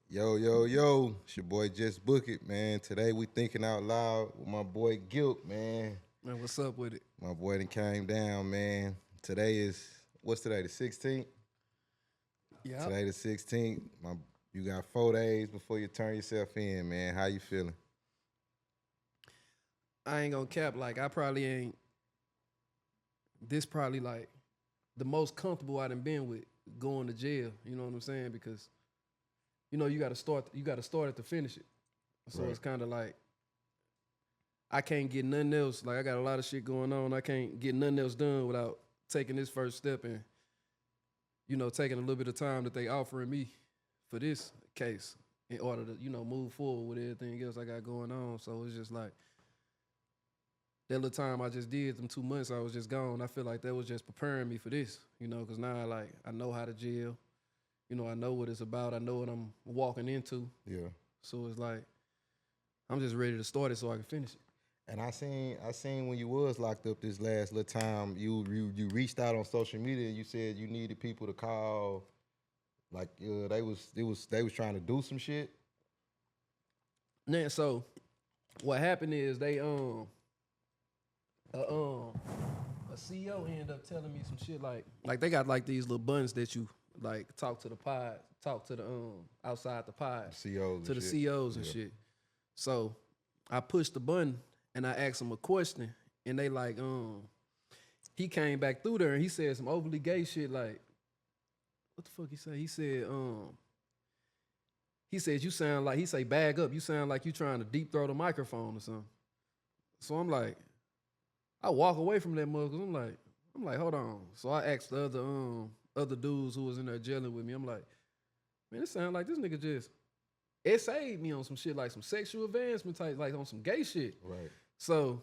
Yo, yo, yo, it's your boy Just Book It, man. Today we thinking out loud with my boy Gilk, man. Man, what's up with it? My boy done came down, man. Today is, what's today, the 16th? Yep. Today the 16th. You got 4 days before you turn yourself in, man. How you feeling? I ain't gonna cap. Like, I probably ain't. This probably like the most comfortable I done been with going to jail. You know what I'm saying? Because you got to start. You got to start it to finish it. So Right. it's kind of like I can't get nothing else. Like I got a lot of shit going on. I can't get nothing else done without taking this first step and taking a little bit of time that they offering me for this case in order to move forward with everything else I got going on. So it's just like that little time I just did, them 2 months I was just gone. I feel like that was just preparing me for this, because now like I know how to jail. I know what it's about. I know what I'm walking into. Yeah. So it's like I'm just ready to start it so I can finish it. And I seen when you was locked up this last little time, you reached out on social media and you said you needed people to call. Like they was trying to do some shit. Now, so what happened is they a, um a CEO ended up telling me some shit like they got like these little buttons that you like talk to the pod, talk to the outside the pod, COs to and the shit. CEOs and Yeah. shit. So I pushed the button and I asked him a question, and they like he came back through there and he said some overly gay shit like what the fuck he say? He said you sound like, he say bag up, you sound like you trying to deep throw the microphone or something. So I'm like, I walk away from that mug 'cause I'm like, hold on. So I asked the other dudes who was in there gelling with me. I'm like, man, it sound like this nigga just essayed me on some shit like some sexual advancement type, like on some gay shit. Right. So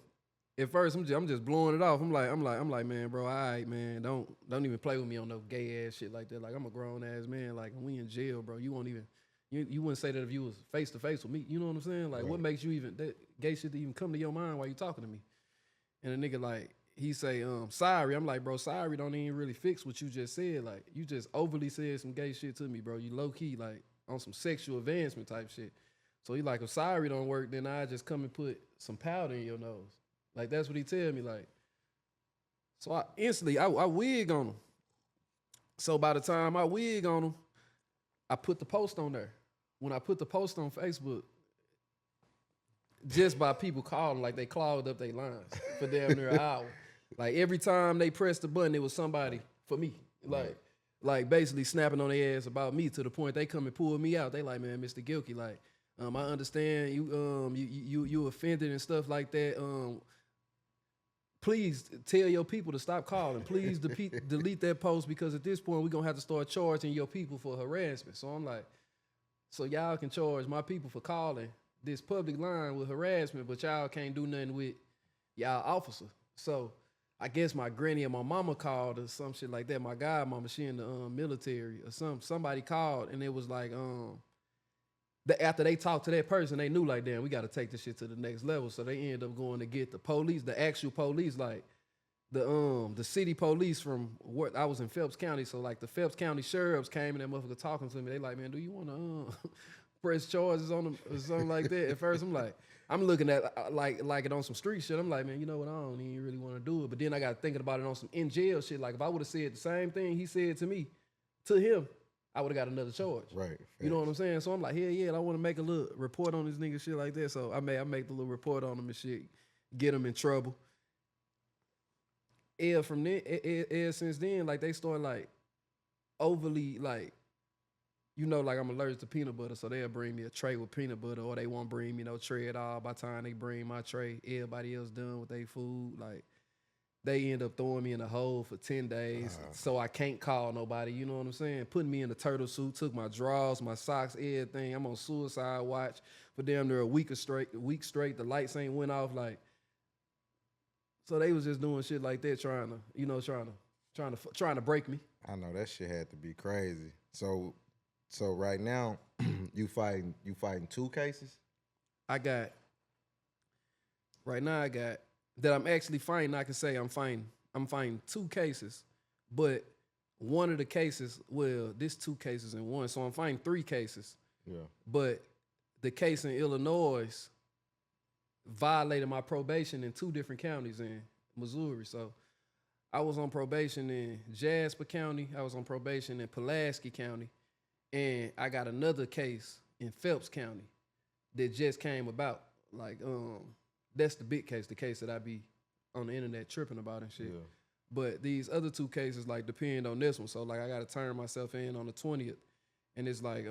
at first I'm just blowing it off. I'm like, man, bro, all right, man, don't even play with me on no gay ass shit like that. Like I'm a grown ass man. Like we in jail, bro. You won't even you wouldn't say that if you was face to face with me. You know what I'm saying? Like what Right. makes you even that gay shit to even come to your mind while you talking to me? And the nigga like he say, sorry. I'm like, bro, sorry don't even really fix what you just said. Like you just overly said some gay shit to me, bro. You low key like on some sexual advancement type shit. So he like, if sorry don't work, then I just come and put some powder in your nose. Like that's what he tell me. Like, so I instantly I wig on him. So by the time I wig on him, I put the post on there. When I put the post on Facebook, just by people calling, like they clogged up their lines for damn near an hour. Like every time they pressed the button, it was somebody for me. Like basically snapping on their ass about me to the point they come and pull me out. They like, man, Mr. Gilky, like, I understand you offended and stuff like that. Please tell your people to stop calling. Please delete that post because at this point we're gonna have to start charging your people for harassment. So I'm like, so y'all can charge my people for calling this public line with harassment, but y'all can't do nothing with y'all officer. So I guess my granny and my mama called or some shit like that. My godmama, she in the military or somebody called and it was like after they talked to that person, they knew like, damn, we got to take this shit to the next level. So they ended up going to get the police, the actual police, like the city police from where I was in Phelps County. So like the Phelps County sheriffs came and that motherfucker talking to me. They like, man, do you want to press charges on them or something like that? At first, I'm like, I'm looking at like it on some street shit. I'm like, man, you know what? I don't even really want to do it. But then I got thinking about it on some in jail shit. Like if I would have said the same thing he said to me, to him, I would have got another charge. Right. You know what I'm saying? So I'm like, hell yeah, I want to make a little report on this nigga shit like that. So I make the little report on him and shit, get him in trouble. From then, since then, like they start like overly like, like I'm allergic to peanut butter, so they'll bring me a tray with peanut butter, or they won't bring me no tray at all. By the time they bring my tray, everybody else done with their food. Like they end up throwing me in a hole for 10 days, so I can't call nobody. You know what I'm saying? Putting me in a turtle suit, took my drawers, my socks, everything. I'm on suicide watch for damn near a week straight. The lights ain't went off. Like, so they was just doing shit like that, trying to break me. I know that shit had to be crazy. So right now, you fighting two cases? I got right now. I got that I'm actually fighting. I can say I'm fighting two cases, but one of the cases, well, this two cases in one, so I'm fighting three cases. Yeah. But the case in Illinois violated my probation in 2 different counties in Missouri. So I was on probation in Jasper County. I was on probation in Pulaski County. And I got another case in Phelps County that just came about. Like, that's the big case, the case that I be on the internet tripping about and shit. Yeah. But these other 2 cases, like, depend on this one. So, like, I got to turn myself in on the 20th. And it's like,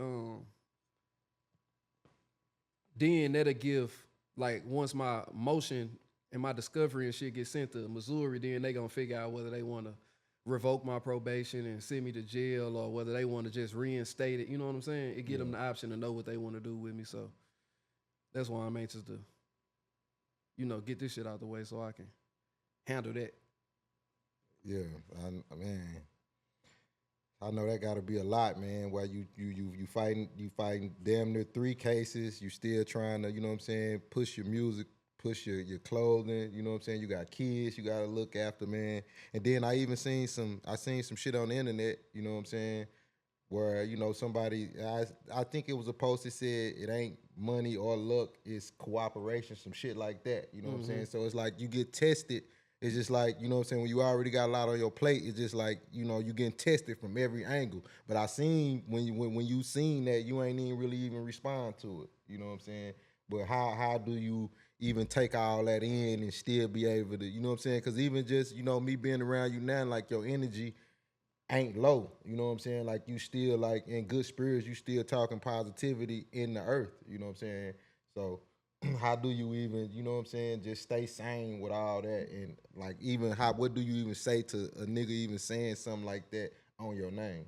then that'll give, like, once my motion and my discovery and shit get sent to Missouri, then they gonna figure out whether they want to revoke my probation and send me to jail or whether they want to just reinstate it. You know what I'm saying? It give them the option to know what they want to do with me. So that's why I'm anxious to, get this shit out the way so I can handle that. Yeah, man, I know that got to be a lot, man. While you fighting damn near 3 cases, you still trying to, you know what I'm saying, push your music, push your clothing, you know what I'm saying. You got kids, you got to look after, man. And then I even seen some shit on the internet, you know what I'm saying, where somebody, I think it was a post that said it ain't money or luck, it's cooperation, some shit like that. You know what I'm saying. So it's like you get tested. It's just like, you know what I'm saying, when you already got a lot on your plate, it's just like, you getting tested from every angle. But I seen when you seen that, you ain't even really even respond to it. You know what I'm saying? But how do you even take all that in and still be able to, you know what I'm saying? Because even just, me being around you now, like your energy ain't low. You know what I'm saying? Like you still like in good spirits, you still talking positivity in the earth. You know what I'm saying? So how do you even, you know what I'm saying, just stay sane with all that? And like even what do you even say to a nigga even saying something like that on your name?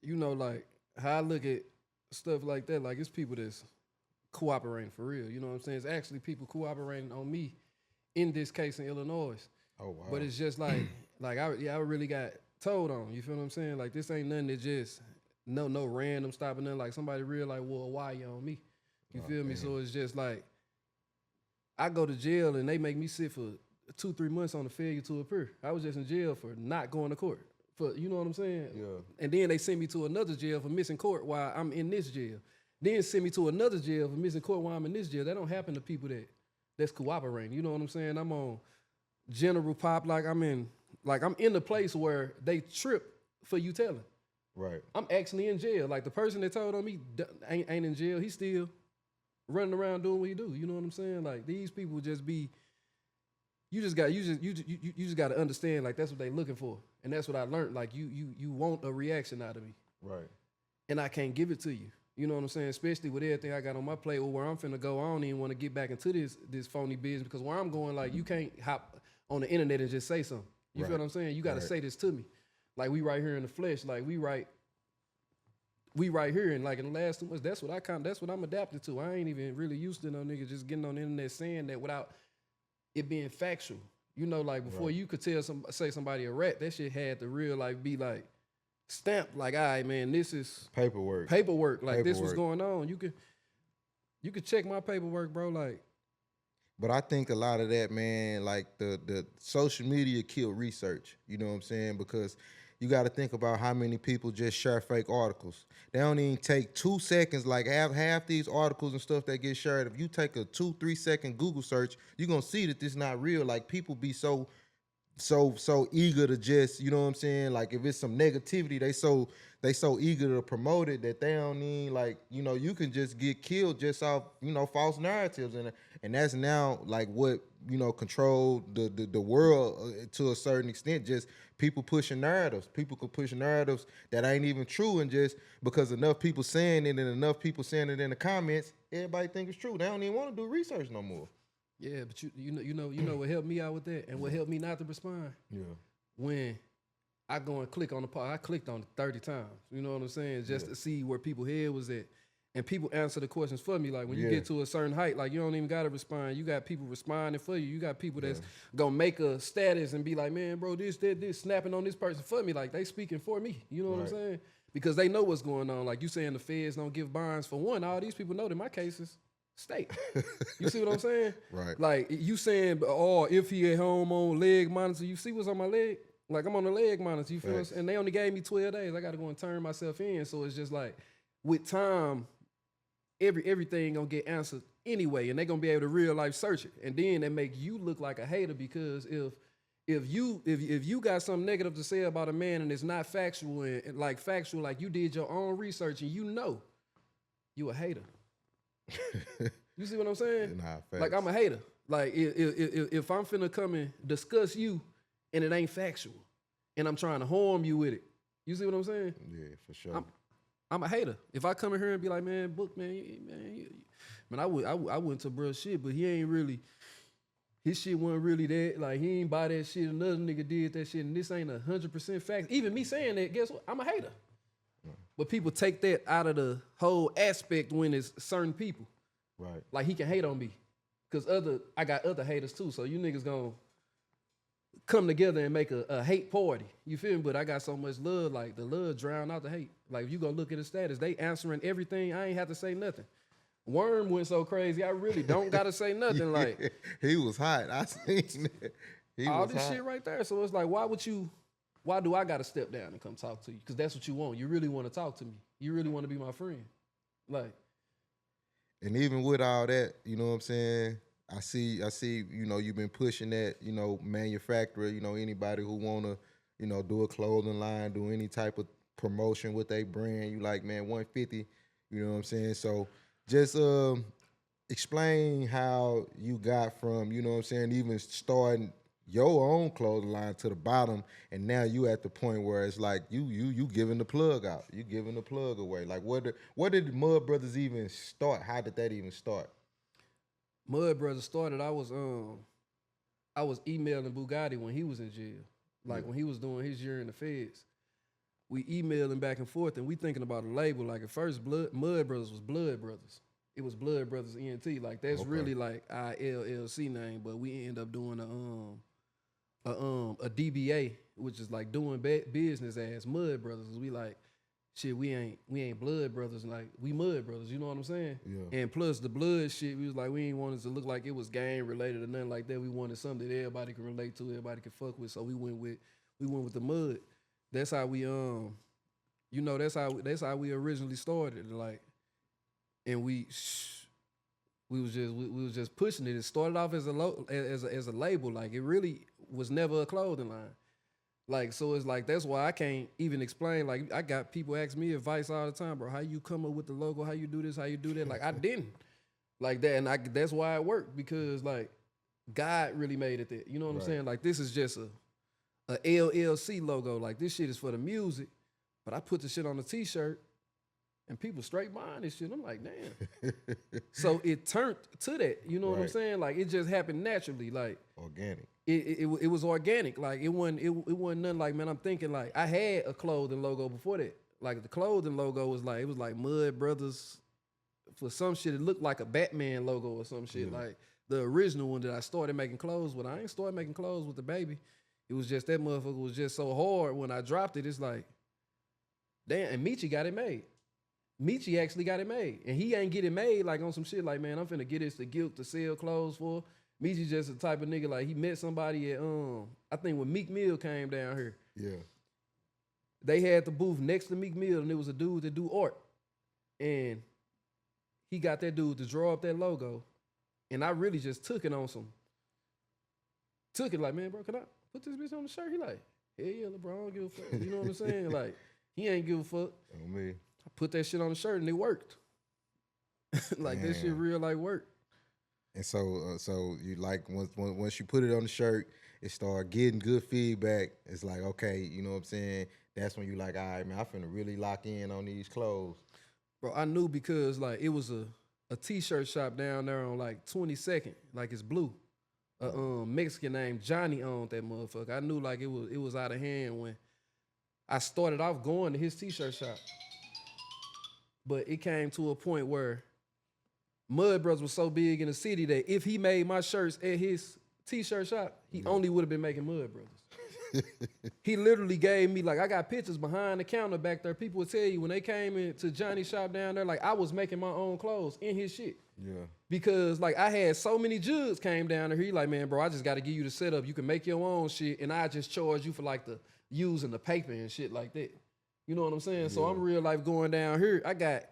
Like how I look at stuff like that, like it's people that's cooperating for real. You know what I'm saying? It's actually people cooperating on me in this case in Illinois. Oh wow. But it's just like I really got told on. You feel what I'm saying? Like this ain't nothing that just no random stopping nothing. Like somebody real like, well, why you on me? You feel me? So it's just like I go to jail and they make me sit for 2-3 months on a failure to appear. I was just in jail for not going to court. For you know what I'm saying? Yeah. And then they sent me to another jail for missing court while I'm in this jail. Then send me to another jail for missing court while I'm in this jail. That don't happen to people that's cooperating. You know what I'm saying? I'm on general pop, like I'm in the place where they trip for you telling. Right. I'm actually in jail. Like the person that told on me ain't in jail. He's still running around doing what he do. You know what I'm saying? Like these people just be. You just got to understand. Like that's what they looking for, and that's what I learned. Like you want a reaction out of me, right? And I can't give it to you. You know what I'm saying? Especially with everything I got on my plate or where I'm finna go. I don't even want to get back into this phony business because where I'm going, like you can't hop on the internet and just say something. You feel what I'm saying? You got to say this to me. Like we right here in the flesh. Like we right here. And like in the last 2 months, that's what I'm adapted to. I ain't even really used to no nigga just getting on the internet saying that without it being factual. You know, like before you could say somebody a rat, that shit had to real like be like stamped like, all right, man, this is paperwork. Like this was going on. You could check my paperwork, bro. Like, but I think a lot of that, man, like the social media killed research. You know what I'm saying? Because you got to think about how many people just share fake articles. They don't even take 2 seconds. Like half these articles and stuff that get shared, if you take a 2-3 second Google search, you're gonna see that this is not real. Like people be so eager to just, you know what I'm saying? Like if it's some negativity, they so eager to promote it that they don't need, like, you can just get killed just off, false narratives. And that's now like what, control the world to a certain extent. Just people pushing narratives. People could push narratives that ain't even true, and just because enough people saying it and enough people saying it in the comments, everybody think it's true. They don't even want to do research no more. Yeah, but you know what helped me out with that and what helped me not to respond? Yeah. When I go and click on the part, I clicked on it 30 times. You know what I'm saying? Just to see where people's head was at. And people answer the questions for me. Like when you get to a certain height, like you don't even gotta respond. You got people responding for you. You got people that's gonna make a status and be like, man, bro, this, snapping on this person for me. Like they speaking for me. You know what I'm saying? Because they know what's going on. Like you saying the feds don't give bonds. For one, all these people know that my case is state. You see what I'm saying? Right. Like you saying, oh, if he at home on leg monitor, you see what's on my leg? Like I'm on the leg monitor, you feel what I'm saying? And they only gave me 12 days. I gotta go and turn myself in. So it's just like, with time, everything gonna get answered anyway, and they gonna be able to real life search it, and then that make you look like a hater because if you got something negative to say about a man and it's not factual and like factual, like you did your own research and you a hater. You see what I'm saying? Nah, like I'm a hater. Like if I'm finna come and discuss you and it ain't factual and I'm trying to harm you with it, you see what I'm saying? Yeah, for sure. I'm a hater. If I come in here and be like, man, Book, man, I went to bro shit, but he ain't really. His shit wasn't really that. Like, he ain't buy that shit. Another nigga did that shit, and this ain't 100% fact. Even me saying that, guess what? I'm a hater. But people take that out of the whole aspect when it's certain people. Right. Like, he can hate on me. Because I got other haters, too. So you niggas gonna come together and make a hate party. You feel me? But I got so much love. Like, the love drown out the hate. Like, if you go look at the status, they answering everything. I ain't have to say nothing. Worm went so crazy, I really don't gotta say nothing. Like, he was hot. I seen that. All this shit right there. So it's like, why do I gotta step down and come talk to you? Because that's what you want. You really want to talk to me. You really want to be my friend. Like, and even with all that, you know what I'm saying? I see, you know, you've been pushing that, you know, manufacturer, you know, anybody who wanna, you know, do a clothing line, do any type of promotion with their brand, you like, man, 150, you know what I'm saying? So just explain how you got from, you know what I'm saying, even starting your own clothing line to the bottom, and now you at the point where it's like you giving the plug out, you giving the plug away. Like, what did Mud Brothers even start? How did that even start? Mud Brothers started. I was emailing Bughatti when he was in jail, like when he was doing his year in the feds. We emailing back and forth, and we thinking about a label. Like, at first, Mud Brothers was Blood Brothers. It was Blood Brothers ENT. Like, that's really like our LLC name, but we end up doing a DBA, which is like doing business as Mud Brothers. We like, shit, we ain't Blood Brothers, like we Mud Brothers. You know what I'm saying? Yeah. And plus the blood shit, we was like, we ain't wanted to look like it was gang related or nothing like that. We wanted something that everybody can relate to, everybody can fuck with. So we went with the Mud. That's how we you know, that's how we originally started. Like, and we was just pushing it. It started off as a label. Like, it really was never a clothing line. Like, so it's like, that's why I can't even explain. Like, I got people ask me advice all the time, bro. How you come up with the logo? How you do this? How you do that? Like, I didn't like that, and that's why it worked, because like God really made it that. You know what I'm saying? Like, this is just a LLC logo. Like, this shit is for the music, but I put the shit on the t-shirt and people straight buying this shit. I'm like, damn. So it turned to that. You know what I'm saying? Like, it just happened naturally. Like, organic. It was organic. Like, it wasn't nothing like, man, I'm thinking like I had a clothing logo before that. Like, the clothing logo was like, it was like Mud Brothers. For some shit, it looked like a Batman logo or some shit. Like the original one that I started making clothes with. I ain't started making clothes with the baby. It was just that motherfucker was just so hard when I dropped it. It's like, damn. And Michi got it made. Michi actually got it made. And he ain't get it made like on some shit like, man, I'm finna get this to Gilk to sell clothes for. Michi just the type of nigga, like, he met somebody at, I think when Meek Mill came down here. Yeah. They had the booth next to Meek Mill, and there was a dude that do art. And he got that dude to draw up that logo. And I really just took it like, man, bro, can I put this bitch on the shirt? He like, hell yeah, bro, I don't give a fuck. You know what I'm saying? Like, he ain't give a fuck. On me. I put that shit on the shirt and it worked. Like, that shit real like worked. And so you like, once you put it on the shirt, it started getting good feedback. It's like, okay, you know what I'm saying? That's when you like, all right, man, I'm finna really lock in on these clothes. Bro, I knew, because like it was a t-shirt shop down there on like 22nd, like it's blue. A Mexican named Johnny owned that motherfucker. I knew like it was out of hand when I started off going to his t-shirt shop. But it came to a point where Mud Brothers was so big in the city that if he made my shirts at his t-shirt shop, he only would have been making Mud Brothers. He literally gave me, like, I got pictures behind the counter back there. People would tell you when they came into Johnny's shop down there, like, I was making my own clothes in his shit. Yeah. Because, like, I had so many jugs came down there. He like, man, bro, I just got to give you the setup. You can make your own shit, and I just charge you for, like, the using the paper and shit like that. You know what I'm saying? Yeah. So I'm real life going down here. I got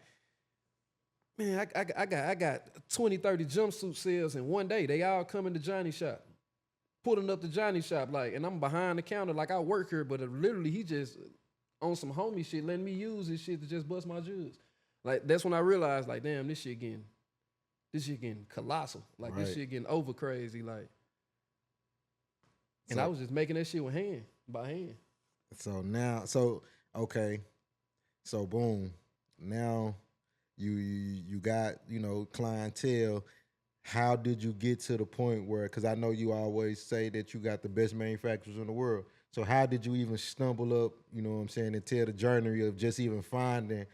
Man, I got 20, 30 jumpsuit sales in one day. They all coming to Johnny shop. Pulling up to Johnny shop, like, and I'm behind the counter, like I work here, but literally he just on some homie shit, letting me use his shit to just bust my jugs. Like that's when I realized, like, damn, this shit getting colossal. Like this shit getting over crazy. Like, and I was just making that shit by hand. So now, okay, so boom, now you got clientele. How did you get to the point where? Because I know you always say that you got the best manufacturers in the world. So how did you even stumble up? You know what I'm saying, and tell the journey of just even finding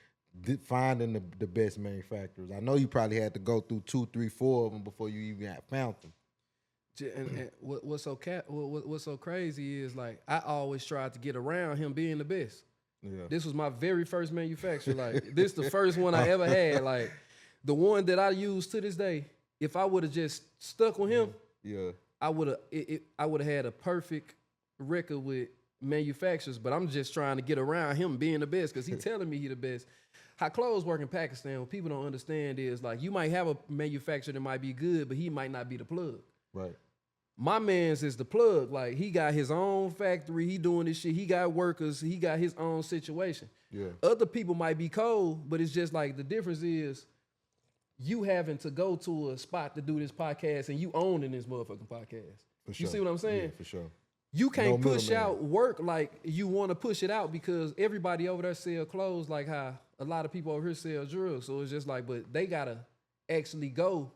the best manufacturers. I know you probably had to go through 2, 3, 4 of them before you even found them. And what's so crazy is like I always tried to get around him being the best. Yeah. This was my very first manufacturer. Like this the first one I ever had. Like the one that I use to this day. If I would have just stuck with him, I would have had a perfect record with manufacturers. But I'm just trying to get around him being the best because he's telling me he the best. How clothes work in Pakistan, what people don't understand is like you might have a manufacturer that might be good, but he might not be the plug. Right. My man's is the plug. Like he got his own factory. He doing this shit. He got workers. He got his own situation. Yeah. Other people might be cold, but it's just like the difference is you having to go to a spot to do this podcast and you owning this motherfucking podcast. For sure. You see what I'm saying? Yeah, for sure. You can't push out work like you want to push it out because everybody over there sell clothes like how a lot of people over here sell drugs. So it's just like, but they gotta actually go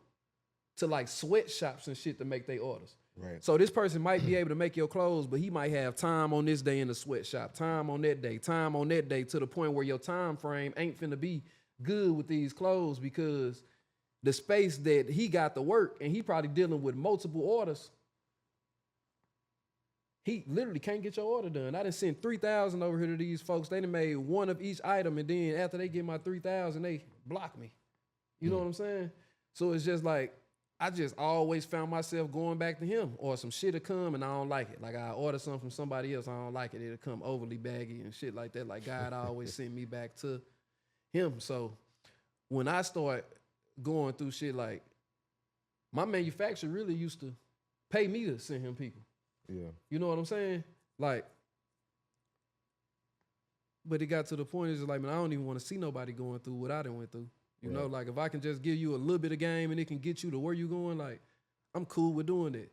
to like sweatshops and shit to make their orders. Right. So this person might be able to make your clothes, but he might have time on this day in the sweatshop, time on that day to the point where your time frame ain't finna be good with these clothes because the space that he got to work and he probably dealing with multiple orders. He literally can't get your order done. I done sent 3,000 over here to these folks. They done made one of each item, and then after they get my 3,000, they block me. You know what I'm saying? So it's just like, I just always found myself going back to him, or some shit'll come and I don't like it. Like I order something from somebody else, I don't like it. It'll come overly baggy and shit like that. Like God always sent me back to him. So when I start going through shit, like my manufacturer really used to pay me to send him people. Yeah. You know what I'm saying? Like, but it got to the point, it's just like, man, I don't even want to see nobody going through what I done went through. You know, like if I can just give you a little bit of game and it can get you to where you going, like I'm cool with doing it.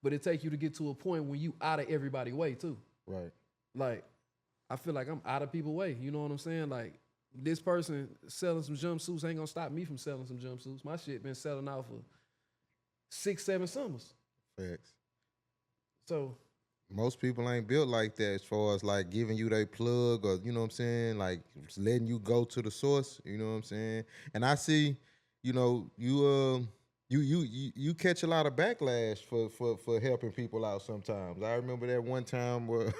But it take you to get to a point when you out of everybody's way too. Right. Like I feel like I'm out of people's way. You know what I'm saying? Like this person selling some jumpsuits ain't gonna stop me from selling some jumpsuits. My shit been selling out for 6, 7 summers. Facts. So most people ain't built like that as far as like giving you their plug or, you know what I'm saying, like just letting you go to the source, you know what I'm saying? And I see, you know, you catch a lot of backlash for helping people out sometimes. I remember that one time where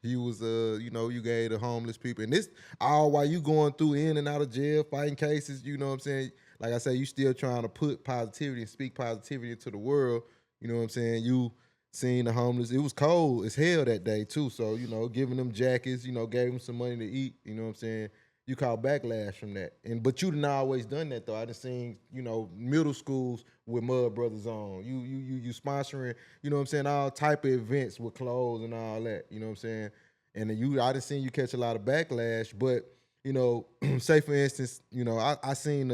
you was you know, you gave the homeless people, and this all while you going through in and out of jail, fighting cases, you know what I'm saying? Like I say, you still trying to put positivity and speak positivity into the world, you know what I'm saying? You seeing the homeless. It was cold as hell that day too. So, you know, giving them jackets, you know, gave them some money to eat, you know what I'm saying? You caught backlash from that. But you done always done that though. I done seen, you know, middle schools with Mud Brothers on. You sponsoring, you know what I'm saying, all type of events with clothes and all that, you know what I'm saying? And I done seen you catch a lot of backlash, but, you know, say for instance, you know, I seen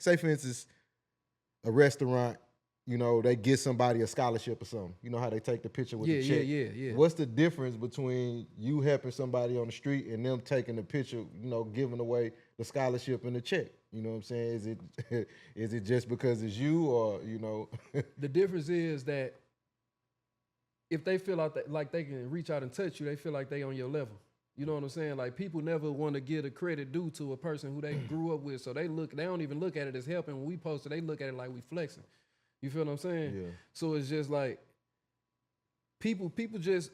say for instance, a restaurant, you know, they get somebody a scholarship or something. You know how they take the picture with the check? Yeah. What's the difference between you helping somebody on the street and them taking the picture, you know, giving away the scholarship and the check? You know what I'm saying? Is it just because it's you or, you know? The difference is that if they feel like they can reach out and touch you, they feel like they on your level. You know what I'm saying? Like people never want to give a credit due to a person who they grew up with. So they don't even look at it as helping. When we post it, they look at it like we flexing. You feel what I'm saying? Yeah. So it's just like people just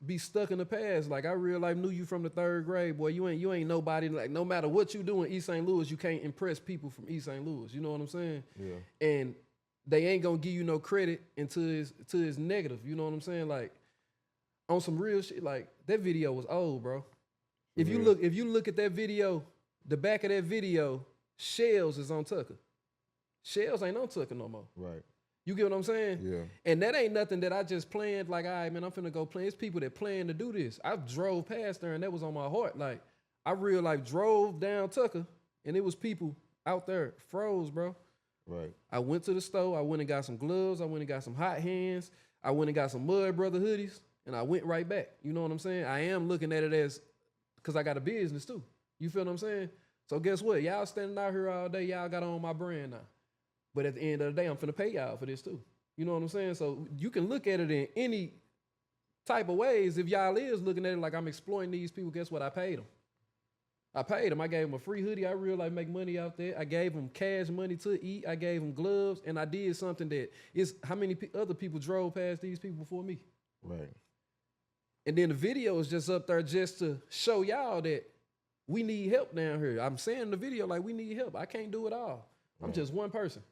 be stuck in the past. Like I real life knew you from the 3rd grade, boy. You ain't nobody. Like no matter what you do in East St. Louis, you can't impress people from East St. Louis. You know what I'm saying? Yeah. And they ain't gonna give you no credit until it's negative. You know what I'm saying? Like on some real shit. Like that video was old, bro. If you look at that video, the back of that video Shells is on Tucker. Shells ain't on Tucker no more. Right. You get what I'm saying? Yeah. And that ain't nothing that I just planned, like, all right, man, I'm finna go play. It's people that plan to do this. I drove past there and that was on my heart. Like, I real life drove down Tucker and it was people out there froze, bro. Right. I went to the store. I went and got some gloves. I went and got some hot hands. I went and got some Mud Brother hoodies and I went right back. You know what I'm saying? I am looking at it as, because I got a business too. You feel what I'm saying? So guess what? Y'all standing out here all day. Y'all got on my brand now. But at the end of the day, I'm finna pay y'all for this too. You know what I'm saying? So you can look at it in any type of ways. If y'all is looking at it like I'm exploiting these people, guess what? I paid them. I paid them. I gave them a free hoodie. I real like make money out there. I gave them cash money to eat. I gave them gloves. And I did something that is, how many other people drove past these people before me? Right. And then the video is just up there just to show y'all that we need help down here. I'm saying in the video like we need help. I can't do it all. I'm just one person.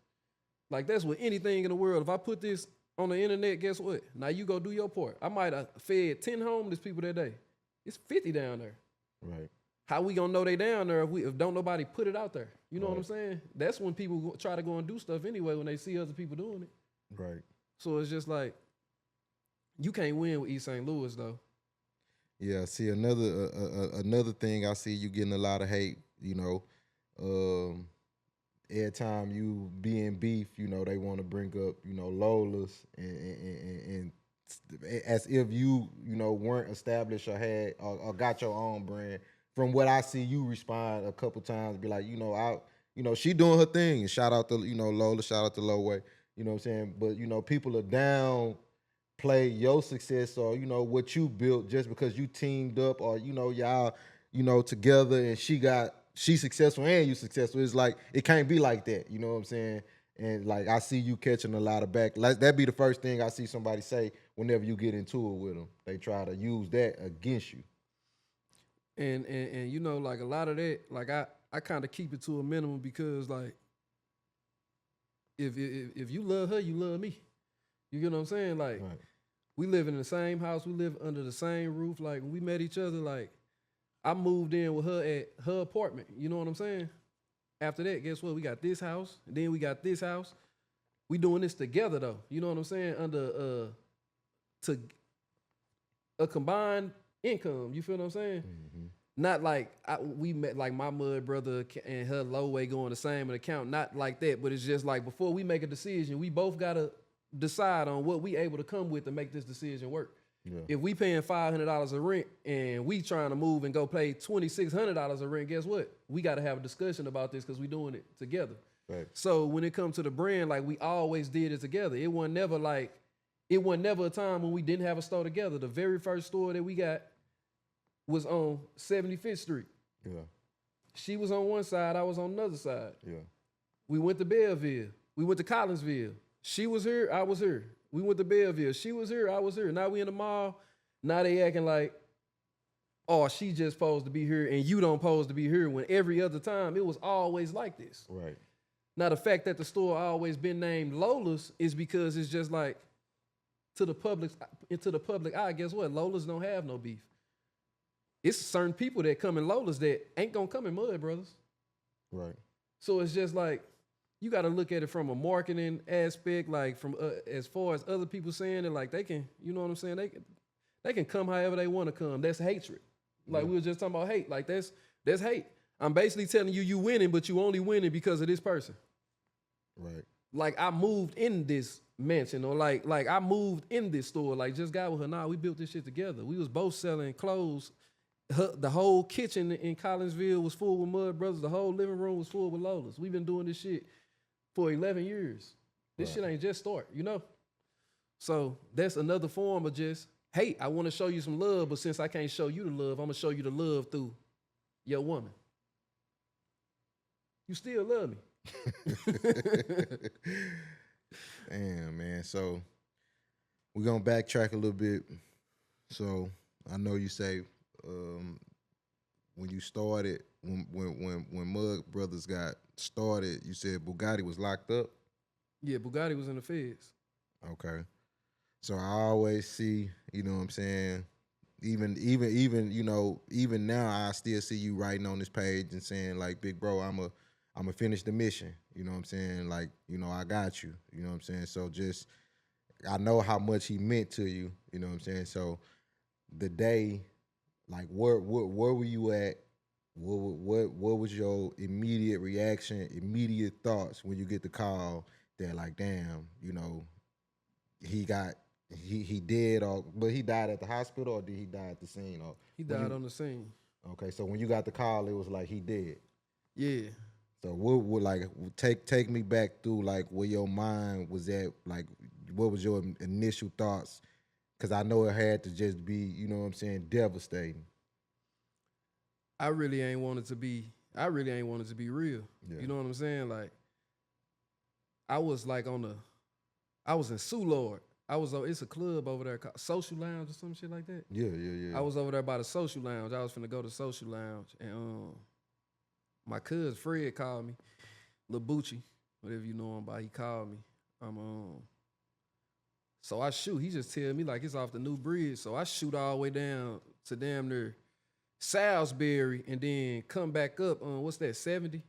Like, that's with anything in the world. If I put this on the internet, guess what? Now you go do your part. I might have fed 10 homeless people that day. It's 50 down there. Right. How we gonna know they down there if don't nobody put it out there? You know what I'm saying? That's when people try to go and do stuff anyway when they see other people doing it. Right. So it's just like, you can't win with East St. Louis though. Yeah. See, another thing I see you getting a lot of hate. You know, every time you be in beef, you know, they want to bring up, you know, Lola's and as if you know, weren't established or had or got your own brand. From what I see, you respond a couple times, be like, you know, she doing her thing, and shout out to, you know, Lola, shout out to Lowway, you know what I'm saying? But, you know, people are down play your success or, you know, what you built just because you teamed up or, you know, y'all, you know, together and she's successful and you successful. It's like, it can't be like that. You know what I'm saying? And like, I see you catching a lot of back. Like, that'd be the first thing I see somebody say whenever you get into it with them. They try to use that against you. And you know, like a lot of that, like I kind of keep it to a minimum because like, if you love her, you love me. You get what I'm saying? Like, Right. We live in the same house. We live under the same roof. Like, when we met each other, like, I moved in with her at her apartment. You know what I'm saying? After that, guess what? We got this house, and then we got this house. We doing this together, though. You know what I'm saying? Under to a combined income. You feel what I'm saying? Mm-hmm. Not like we met, like my Mud Brother and her Lowway going the same account. Not like that, but it's just like before we make a decision, we both gotta decide on what we able to come with to make this decision work. Yeah. If we paying $500 a rent and we trying to move and go pay $2,600 a rent, guess what? We got to have a discussion about this because we doing it together. Right. So when it comes to the brand, like we always did it together. It wasn't never a time when we didn't have a store together. The very first store that we got was on 75th Street. Yeah. She was on one side, I was on another side. Yeah. We went to Belleville. We went to Collinsville. She was here, I was here. We went to Belleville. She was here, I was here. Now we in the mall. Now they acting like, oh, she just supposed to be here and you don't supposed to be here, when every other time it was always like this. Right. Now the fact that the store always been named Lola's is because it's just like, to the public eye, guess what? Lola's don't have no beef. It's certain people that come in Lola's that ain't gonna come in Mud Brothers. Right. So it's just like, you got to look at it from a marketing aspect, like from as far as other people saying it, like they can, you know what I'm saying? They can come however they want to come. That's hatred. Like we were just talking about hate. Like that's hate. I'm basically telling you winning, but you only winning because of this person. Right. Like I moved in this mansion, or like I moved in this store. Like just got with her. Nah, we built this shit together. We was both selling clothes. The whole kitchen in Collinsville was full with Mud Brothers. The whole living room was full with Lola's. We've been doing this shit for 11 years. This shit ain't just start, you know? So that's another form of just, hey, I want to show you some love, but since I can't show you the love, I'm going to show you the love through your woman. You still love me. Damn, man. So we're going to backtrack a little bit. So I know you say when you started, when Mud Brothers got started, you said Bughatti was locked up? Yeah, Bughatti was in the feds. Okay. So I always see, you know what I'm saying, even you know, even now I still see you writing on this page and saying like, big bro, I'm I'm gonna finish the mission. You know what I'm saying? Like, you know, I got you. You know what I'm saying? So just, I know how much he meant to you. You know what I'm saying? So the day, like, where were you at? What was your immediate reaction, immediate thoughts when you get the call that, like, damn, you know, he did, or but he died at the hospital, or did he die at the scene? Or He when died you, on the scene. okay, so when you got the call, it was like he dead. Yeah. So what would, like, take me back through, like, where your mind was at, like, what was your initial thoughts? Because I know it had to just be, you know what I'm saying, devastating. I really ain't wanted to be. I really ain't wanted to be real. Yeah. You know what I'm saying? Like I was like on the. I was in Sioux Lord. I was. It's a club over there called Social Lounge or some shit like that. Yeah, yeah, yeah. I was over there by the Social Lounge. I was finna go to Social Lounge, and my cousin Fred called me, Lil Bucci, whatever you know him by. He called me. So I shoot. He just tell me like it's off the new bridge. So I shoot all the way down to damn near Salisbury, and then come back up. What's that? 70.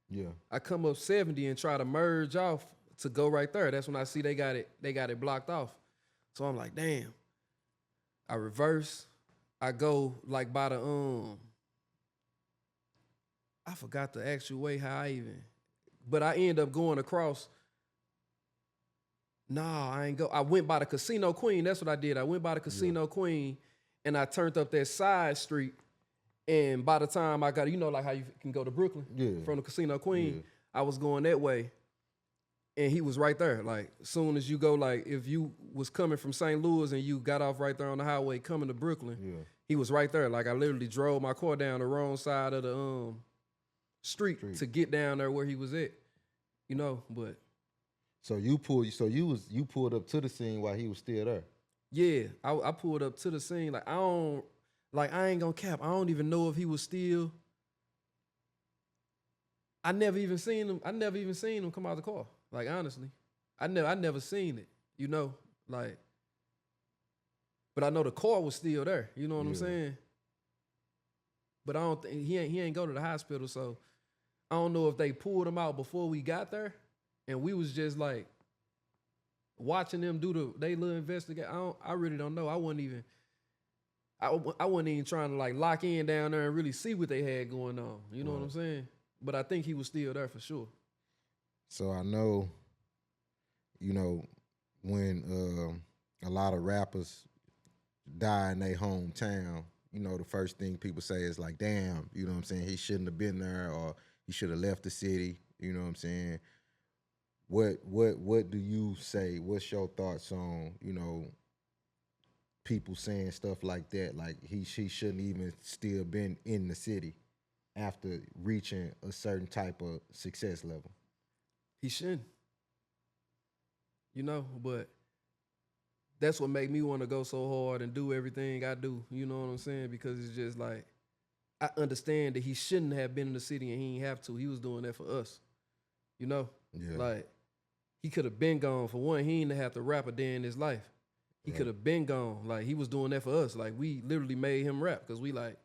Yeah. I come up 70 and try to merge off to go right there. That's when I see they got it blocked off. So I'm like, damn. I reverse. I go like by the I forgot the actual way how I even, but I end up going across. Nah, I ain't go. I went by the Casino Queen. That's what I did. I went by the Casino Queen, and I turned up that side street. And by the time I got, you know, like how you can go to Brooklyn from the Casino Queen, I was going that way, and he was right there. Like, as soon as you go, like, if you was coming from St. Louis and you got off right there on the highway coming to Brooklyn, he was right there. Like, I literally drove my car down the wrong side of the street to get down there where he was at, you know. But so you pulled up to the scene while he was still there. yeah, I pulled up to the scene. Like, I ain't gonna cap. I don't even know if he was still. I never even seen him come out the car. Like, honestly, I never seen it. You know, like, but I know the car was still there. You know what I'm saying? But I don't think he ain't go to the hospital. So I don't know if they pulled him out before we got there, and we was just like watching them do they little investigate. I really don't know. I wasn't even trying to like lock in down there and really see what they had going on. You know what I'm saying? But I think he was still there for sure. So I know, you know, when a lot of rappers die in their hometown, you know, the first thing people say is like, damn, you know what I'm saying, he shouldn't have been there, or he should have left the city, you know what I'm saying? What do you say? What's your thoughts on, you know, people saying stuff like that, like he shouldn't even still been in the city after reaching a certain type of success level? He shouldn't. You know, but that's what made me want to go so hard and do everything I do. You know what I'm saying? Because it's just like, I understand that he shouldn't have been in the city and he ain't have to. He was doing that for us. You know? Yeah. Like, he could have been gone. For one, he didn't have to rap a day in his life. He could have been gone. Like, he was doing that for us. Like, we literally made him rap because we like,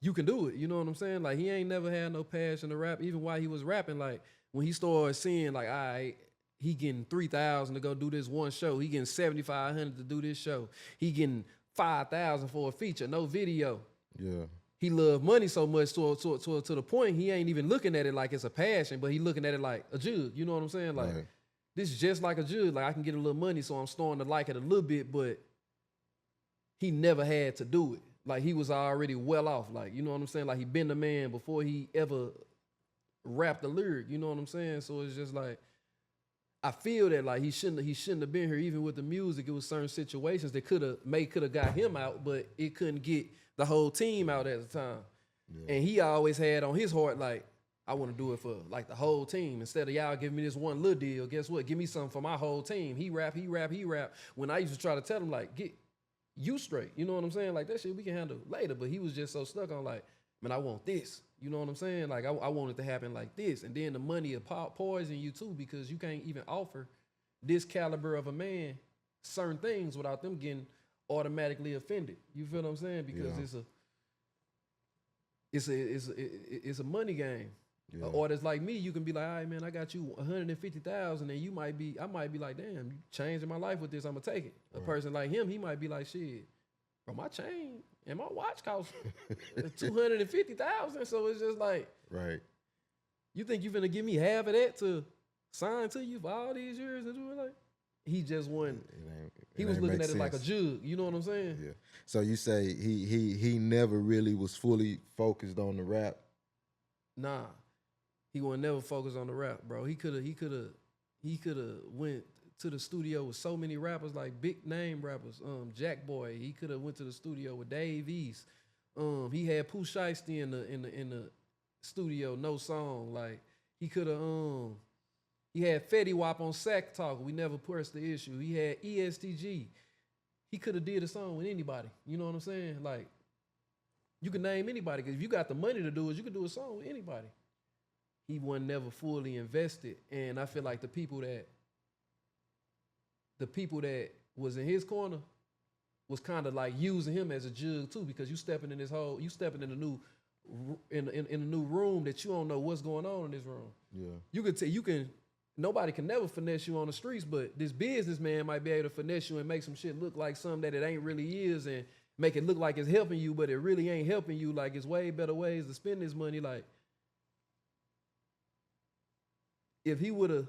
you can do it. You know what I'm saying? Like, he ain't never had no passion to rap. Even while he was rapping, like, when he started seeing, like, all right, he getting 3,000 to go do this one show. He getting 7,500 to do this show. He getting 5,000 for a feature, no video. Yeah. He loved money so much to the point he ain't even looking at it like it's a passion, but he looking at it like a jug. You know what I'm saying? Like, this is just like a jug. Like, I can get a little money, so I'm starting to like it a little bit, but he never had to do it. Like, he was already well off. Like, you know what I'm saying? Like, he been the man before he ever rapped the lyric. You know what I'm saying? So it's just like, I feel that like he shouldn't have been here. Even with the music, it was certain situations that could have got him out, but it couldn't get the whole team out at the time. Yeah. And he always had on his heart like, I want to do it for like the whole team. Instead of y'all giving me this one little deal, guess what? Give me something for my whole team. He rap. When I used to try to tell him like, get you straight. You know what I'm saying? Like, that shit we can handle later. But he was just so stuck on like, man, I want this. You know what I'm saying? Like, I want it to happen like this. And then the money will poison you too, because you can't even offer this caliber of a man certain things without them getting automatically offended. You feel what I'm saying? Because it's a money game. Yeah. An artist like me, you can be like, all right, man, I got you 150,000, and I might be like, damn, you changing my life with this, I'm gonna take it. A person like him, he might be like, shit, bro, my chain and my watch cost 250,000. So it's just like, Right. you think you finna give me half of that to sign to you for all these years and do it? Like, he just wasn't. He was looking at it like a jug. You know what I'm saying? Yeah. So you say he never really was fully focused on the rap. Nah, he wasn't never focused on the rap, bro. He could have went to the studio with so many rappers, like big name rappers. Jack Boy. He could have went to the studio with Dave East. He had Pooh Shiesty in the studio, no song. Like, he could have he had Fetty Wap on Sack Talk. We never pressed the issue. He had ESTG. He could have did a song with anybody. You know what I'm saying? Like, you can name anybody, because if you got the money to do it, you can do a song with anybody. He wasn't never fully invested. And I feel like the people that was in his corner was kind of like using him as a jug too, because you stepping in a new room that you don't know what's going on in this room. Yeah. Nobody can never finesse you on the streets, but this businessman might be able to finesse you and make some shit look like something that it ain't really is, and make it look like it's helping you, but it really ain't helping you. Like, it's way better ways to spend this money. Like, if he would have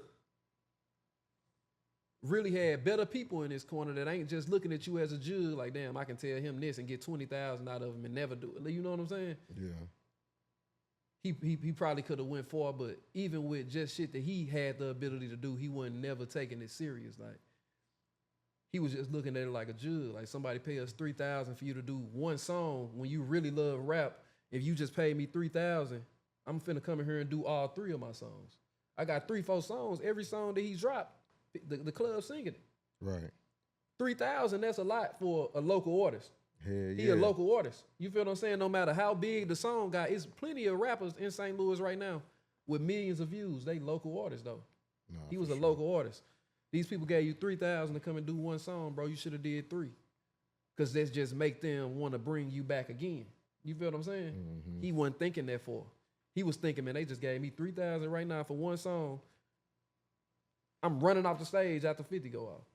really had better people in his corner that ain't just looking at you as a judge, like, damn, I can tell him this and get 20,000 out of him and never do it. You know what I'm saying? Yeah. He probably could have went far, but even with just shit that he had the ability to do, he wasn't never taking it serious. Like, he was just looking at it like a judge. Like, somebody pay us 3,000 for you to do one song. When you really love rap, if you just pay me 3,000, I'm finna come in here and do all 3 of my songs. I got 3-4 songs. Every song that he dropped, the club singing it. Right. 3,000, that's a lot for a local artist. Hell yeah. He a local artist. You feel what I'm saying? No matter how big the song got, it's plenty of rappers in St. Louis right now with millions of views. They local artists though. Nah, he was a local artist. These people gave you 3,000 to come and do one song, bro. You should have did 3, because that's just make them want to bring you back again. You feel what I'm saying? Mm-hmm. He wasn't thinking that for. He was thinking, man, they just gave me 3,000 right now for one song. I'm running off the stage after 50 go off.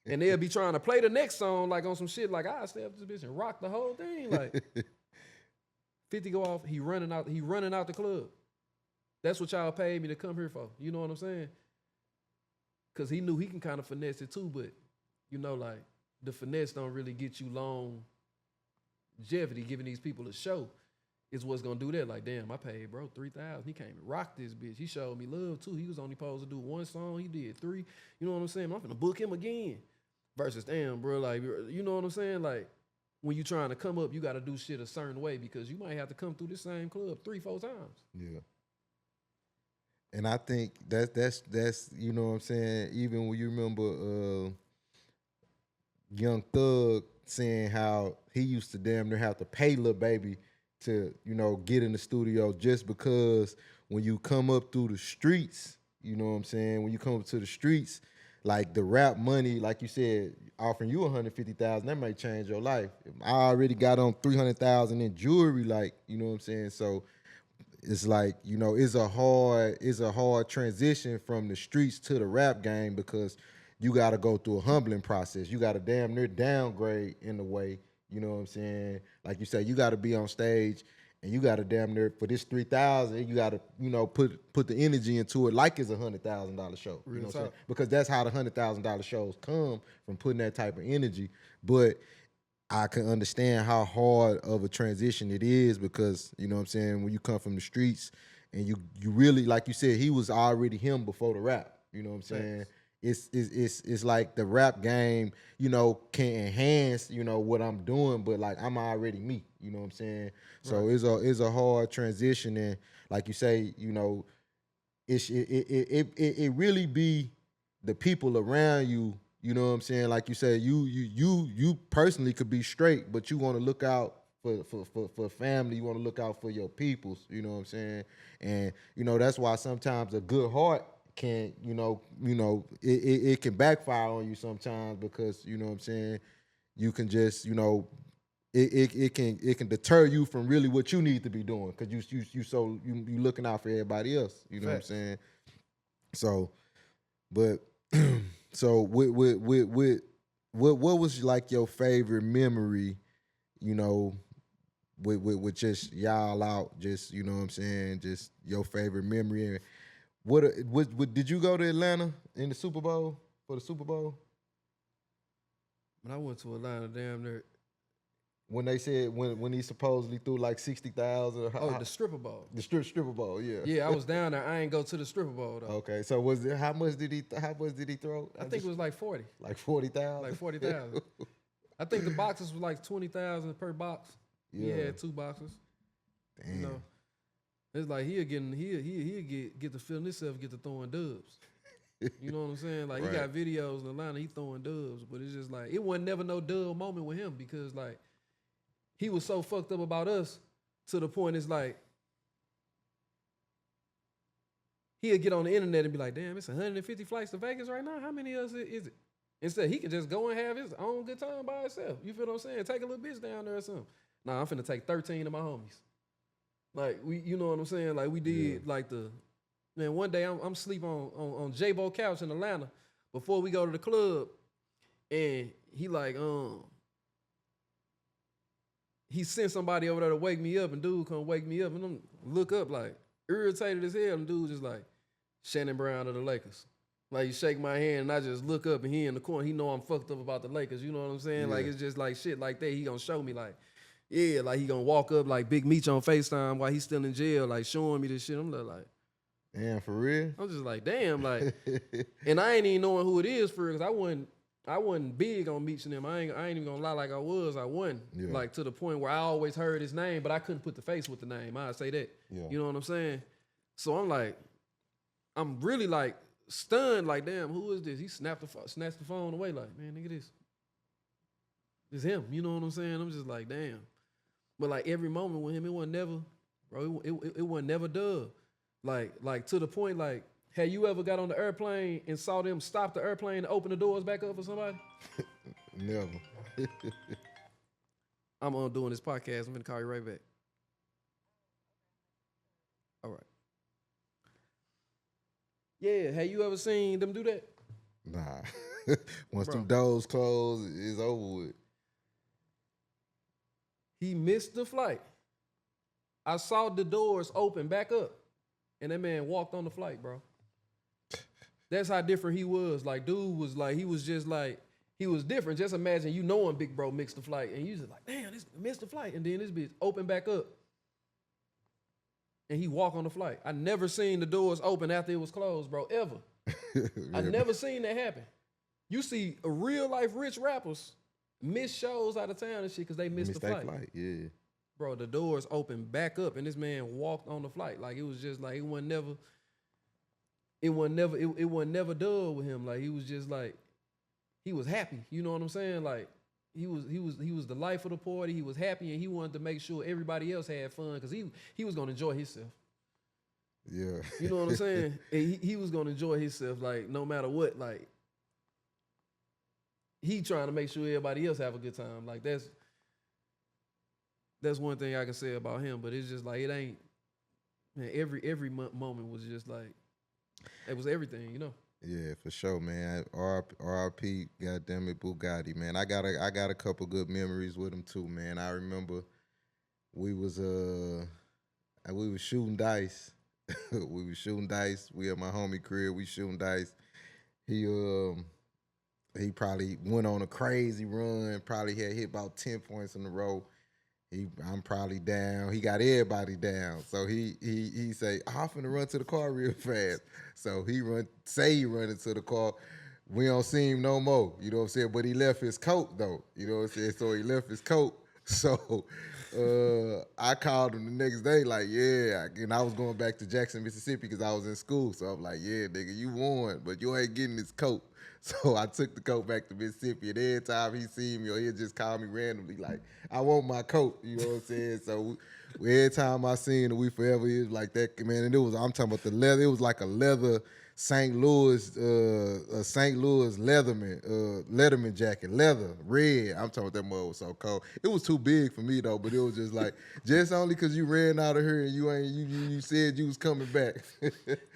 And they'll be trying to play the next song like on some shit like, I stay up this bitch and rock the whole thing. Like, 50 go off, he running out the club. That's what y'all paid me to come here for. You know what I'm saying? Because he knew he can kind of finesse it too, but, you know, like, the finesse don't really get you longevity. Giving these people a show is what's gonna do that. Like, damn, I paid bro 3,000. He came and rocked this bitch. He showed me love too. He was only supposed to do one song. He did 3. You know what I'm saying? I'm finna book him again. Versus, damn, bro, like, you know what I'm saying? Like, when you trying to come up, you got to do shit a certain way, because you might have to come through the same club 3-4 times. Yeah. And I think that's you know what I'm saying, even when you remember Young Thug saying how he used to damn near have to pay Lil Baby to, you know, get in the studio, just because when you come up through the streets, you know what I'm saying, when you come up to the streets, like the rap money, like you said, offering you 150,000, that might change your life. I already got on 300,000 in jewelry, like, you know what I'm saying? So it's like, you know, it's a hard transition from the streets to the rap game, because you got to go through a humbling process. You got to damn near downgrade in a way, you know what I'm saying? Like you say, you got to be on stage, and you got to damn near, for this 3,000, you got to, you know, put the energy into it like it's $100,000 show. You know what I'm saying? Because that's how the $100,000 shows come, from putting that type of energy. But I can understand how hard of a transition it is, because, you know what I'm saying, when you come from the streets and you really, like you said, he was already him before the rap. You know what I'm saying? It's like the rap game, you know, can enhance, you know, what I'm doing, but like I'm already me. You know what I'm saying? So right. It's a hard transition, and like you say, you know, it really be the people around you. You know what I'm saying? Like you said, you personally could be straight, but you want to look out for family. You want to look out for your peoples. You know what I'm saying? And you know, that's why sometimes a good heart can, you know, it can backfire on you sometimes, because, you know what I'm saying, you can just, you know, it can deter you from really what you need to be doing because you looking out for everybody else. You know what I'm saying? So, but so what was like your favorite memory? You know, with just y'all out, just you know what I'm saying, just your favorite memory. And what did you go to Atlanta in the Super Bowl for the Super Bowl? When I went to Atlanta, damn near. When they said when he supposedly threw like 60,000. Oh, the stripper ball. The stripper ball, yeah. Yeah, I was down there. I ain't go to the stripper ball though. Okay, so was it how much did he throw? I think it was like 40. Like 40,000. Like 40,000. I think the boxes was like 20,000 per box. Yeah. He had 2 boxes. Damn. You know, it's like he'll get to feeling himself, get to throwing dubs. You know what I'm saying? Like Right. he got videos in Atlanta, he throwing dubs, but it's just like it wasn't never no dub moment with him because like he was so fucked up about us to the point it's like he'll get on the internet and be like, damn, it's 150 flights to Vegas right now. How many of us is it? Instead, he could just go and have his own good time by himself. You feel what I'm saying? Take a little bitch down there or something. Nah, I'm finna take 13 of my homies. Like you know what I'm saying? Like we did like man. One day I'm sleep on J-Bo couch in Atlanta before we go to the club, and he like he sent somebody over there to wake me up, and dude come wake me up, and I'm look up like irritated as hell, and dude just like Shannon Brown of the Lakers. Like you shake my hand, and I just look up, and he in the corner. He know I'm fucked up about the Lakers. You know what I'm saying? Yeah. Like it's just like shit like that. He gonna show me like, yeah, like he gonna walk up like Big Meech on FaceTime while he's still in jail, like showing me this shit. I'm like, damn, for real? I'm just like, damn, like, and I ain't even knowing who it is for because I wasn't big on Meech and them. I ain't even gonna lie like I was. I wasn't like to the point where I always heard his name, but I couldn't put the face with the name. I'd say that. Yeah. You know what I'm saying? So I'm like, I'm really like stunned. Like, damn, who is this? He snatched the phone away. Like, man, nigga, this is him. You know what I'm saying? I'm just like, damn. But like every moment with him, it wasn't never, bro. It wasn't never dub. Like to the point, like, had you ever got on the airplane and saw them stop the airplane and open the doors back up for somebody? Never. I'm on doing this podcast. I'm gonna call you right back. All right. Yeah, have you ever seen them do that? Nah. Once Bro. them doors close, it's over with. He missed the flight. I saw the doors open back up, and that man walked on the flight, bro. That's how different he was. Like, dude was like, he was just like, he was different. Just imagine you knowing Big Bro mixed the flight, and you just like, damn, this missed the flight, and then this bitch open back up, and he walk on the flight. I never seen the doors open after it was closed, bro, ever. I never seen that happen. You see real life rich rappers miss shows out of town and shit because they missed the flight. Yeah. Bro, the doors open back up, and this man walked on the flight. Like it was just like it wasn't never dull with him. Like he was just like he was happy. You know what I'm saying? Like he was the life of the party. He was happy, and he wanted to make sure everybody else had fun because he was gonna enjoy himself. Yeah. You know what I'm saying? And he was gonna enjoy himself, like no matter what. Like he trying to make sure everybody else have a good time. Like that's one thing I can say about him. But it's just like it ain't. Man, every moment was just like it was everything, you know. Yeah, for sure, man. R.I.P. Goddamn it, Bughatti, man. I got a couple good memories with him too, man. I remember we was shooting dice. We was shooting dice. We at my homie crib. We shooting dice. He probably went on a crazy run. Probably had hit about 10 points in a row. I'm probably down. He got everybody down. So he say, I'm finna run to the car real fast. So he run into the car. We don't see him no more. You know what I'm saying? But he left his coat though. You know what I'm saying? So he left his coat. So I called him the next day, like, yeah. And I was going back to Jackson, Mississippi because I was in school. So I'm like, yeah, nigga, you won, but you ain't getting this coat. So I took the coat back to Mississippi, and every time he see me, or he'll just call me randomly, like, I want my coat. You know what I'm saying? So Every time I seen the We Forever, it was like that, man. And I'm talking about the leather. It was like a leather St. Louis, a St. Louis Letterman jacket, leather, red. I'm talking about that mud was so cold. It was too big for me though, but it was just like, just only because you ran out of here and you said you was coming back.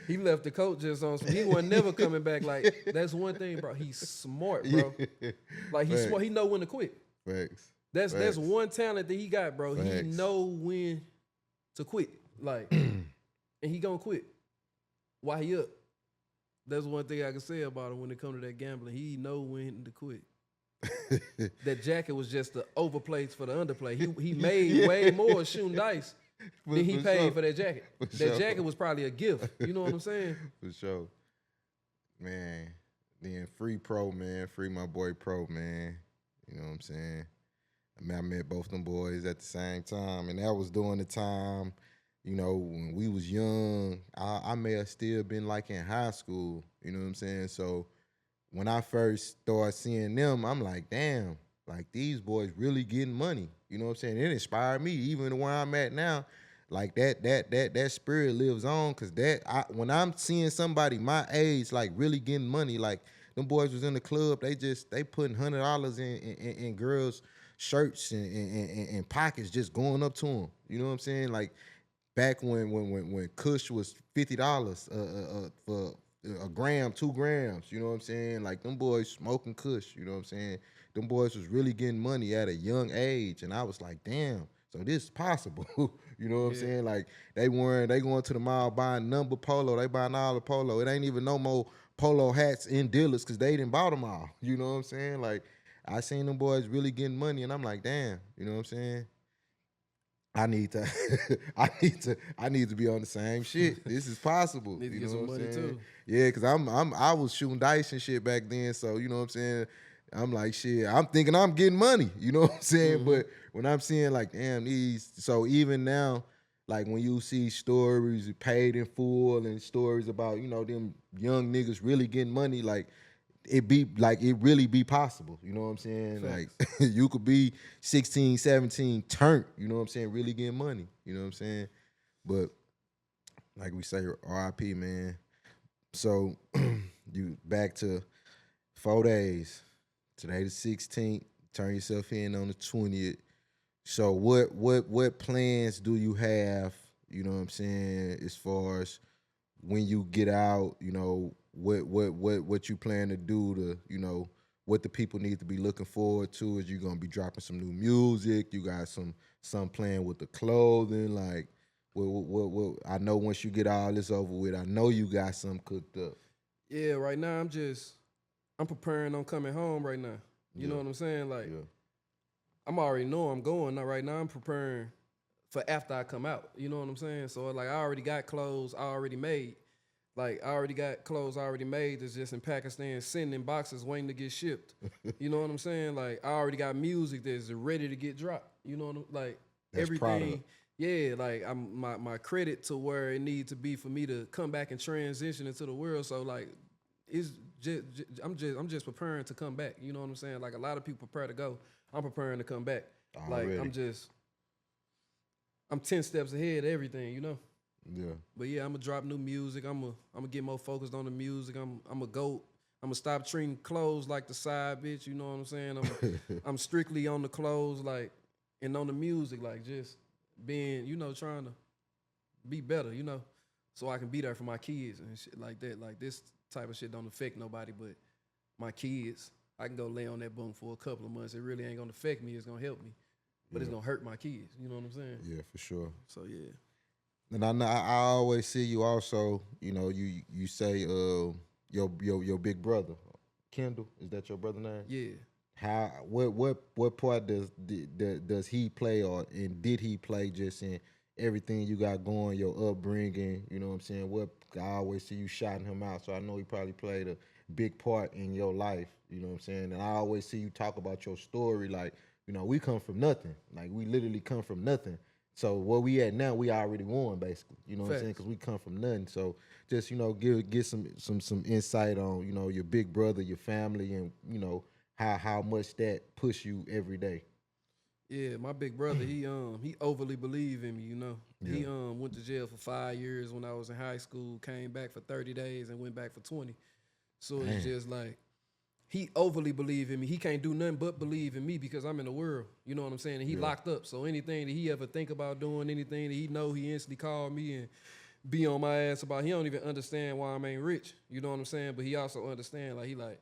He left the coat just on. He wasn't never coming back. Like that's one thing, bro. He's smart, bro. Yeah. Like he's smart. He know when to quit. Facts. That's one talent that he got, bro. Facts. He know when to quit. Like, and he gonna quit while he up. That's one thing I can say about him when it comes to that gambling. He know when to quit. That jacket was just the overplays for the underplay. He made way more shooting dice than he paid for that jacket. That jacket was probably a gift. You know what I'm saying? For sure. Man. Then free Pro, man. Free my boy Pro, man. You know what I'm saying? I met both them boys at the same time. And that was during the time, you know, when we was young. I may have still been like in high school. You know what I'm saying? So when I first started seeing them, I'm like, damn, like these boys really getting money. You know what I'm saying? It inspired me, even where I'm at now. Like that spirit lives on, cause when I'm seeing somebody my age like really getting money, like them boys was in the club, they putting $100 in girls' shirts and pockets just going up to them. You know what I'm saying? Like back when Kush was $50 for a gram, 2 grams. You know what I'm saying? Like them boys smoking Kush. You know what I'm saying? Them boys was really getting money at a young age, and I was like, damn. So this is possible. You know what I'm saying? Like they going to the mall buying number polo. They buying all the polo. It ain't even no more polo hats in dealers because they didn't buy them all. You know what I'm saying? Like I seen them boys really getting money, and I'm like, damn. You know what I'm saying? I need to, I need to be on the same shit. This is possible. Need to you get know some what I'm money saying? too. Yeah, cause I was shooting dice and shit back then. So you know what I'm saying? I'm like, shit, I'm thinking I'm getting money. You know what I'm saying? Mm-hmm. But when I'm seeing like, damn, so even now, like when you see stories paid in full and stories about, you know, them young niggas really getting money, like it really be possible. You know what I'm saying? Facts. Like you could be 16, 17, turned, you know what I'm saying, really getting money. You know what I'm saying? But like we say, RIP, man. So you back to 4 days. Today the 16th. Turn yourself in on the 20th. So what plans do you have, you know what I'm saying, as far as when you get out, you know, what you plan to do to, you know, what the people need to be looking forward to? Is you gonna be dropping some new music? You got some playing with the clothing? Like what I know once you get all this over with, I know you got some cooked up. Yeah, right now I'm preparing on coming home right now. You know what I'm saying? Like I'm already know I'm going now. Right now I'm preparing for after I come out. You know what I'm saying? So like I already got clothes I already made. Like I already got clothes already made that's just in Pakistan sitting in boxes waiting to get shipped. You know what I'm saying? Like I already got music that's ready to get dropped. You know what I'm like That's everything. Yeah, like I'm my credit to where it needs to be for me to come back and transition into the world. So like it's I'm just preparing to come back. You know what I'm saying? Like a lot of people prepare to go. I'm preparing to come back. Already. Like I'm 10 steps ahead of everything, you know? Yeah. But yeah, I'm gonna drop new music. I'm gonna get more focused on the music. I'm gonna go. I'm gonna stop treating clothes like the side bitch. You know what I'm saying? I'm strictly on the clothes, like, and on the music, like just being, you know, trying to be better, you know, so I can be there for my kids and shit like that. Like this type of shit don't affect nobody but my kids. I can go lay on that bunk for a couple of months. It really ain't gonna affect me. It's gonna help me, but it's gonna hurt my kids. You know what I'm saying? Yeah, for sure. So yeah. And I know I always see you also, you know, you say your big brother, Kendall, is that your brother name? Yeah. How what part does he play, or and did he play just in everything you got going, your upbringing, you know what I'm saying? What I always see you shouting him out, so I know he probably played a big part in your life, you know what I'm saying? And I always see you talk about your story, like, you know, we come from nothing. Like we literally come from nothing. So where we at now, we already won, basically. You know what I'm saying? Because we come from nothing. So just, you know, get some insight on, you know, your big brother, your family, and, you know, how much that push you every day. Yeah, my big brother, he overly believed in me, you know. Yeah. He went to jail for 5 years when I was in high school, came back for 30 days and went back for 20. So it's Damn. just like he overly believed in me. He can't do nothing but believe in me because I'm in the world. You know what I'm saying? And he Yeah. locked up. So anything that he ever think about doing, anything that he know, he instantly call me and be on my ass about. He don't even understand why I ain't rich. You know what I'm saying? But he also understand, like, he like,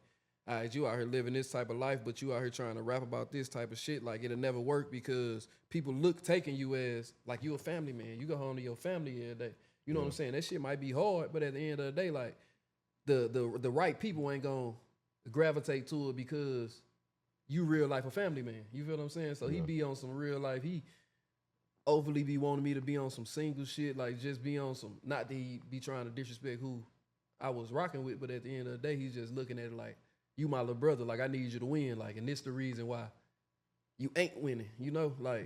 all right, you out here living this type of life, but you out here trying to rap about this type of shit. Like, it'll never work because people taking you as, like, you a family man. You go home to your family every day. You know what I'm saying? That shit might be hard, but at the end of the day, like, the right people ain't gonna gravitate to it because you real life a family man. You feel what I'm saying? So he be on some real life. He overly be wanting me to be on some single shit, like just be on some, not that he be trying to disrespect who I was rocking with, but at the end of the day, he's just looking at it like, you my little brother, like I need you to win, like, and this the reason why you ain't winning, you know? Like,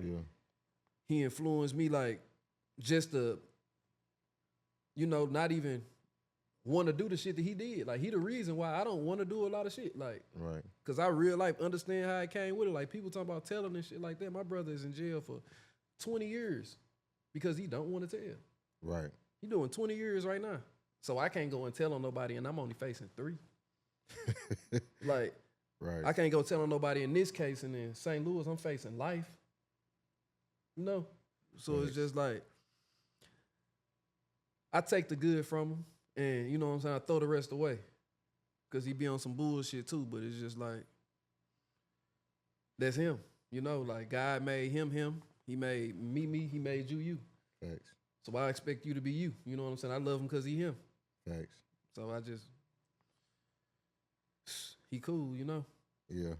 he influenced me, like, just to, you know, not even want to do the shit that he did. Like, he the reason why I don't want to do a lot of shit, like, Right. because I real life understand how it came with it. Like, people talk about telling and shit like that. My brother is in jail for 20 years because he don't want to tell. Right. He doing 20 years right now. So I can't go and tell on nobody, and I'm only facing 3. Like, Right. I can't go tell on nobody in this case, and in St. Louis, I'm facing life. You know? So it's just like, I take the good from him, and you know what I'm saying? I throw the rest away. Because he be on some bullshit too, but it's just like, that's him. You know, like, God made him him. He made me, he made you. Facts. So I expect you to be you. You know what I'm saying? I love him because he him. Facts. So I just, he cool, you know? Yeah.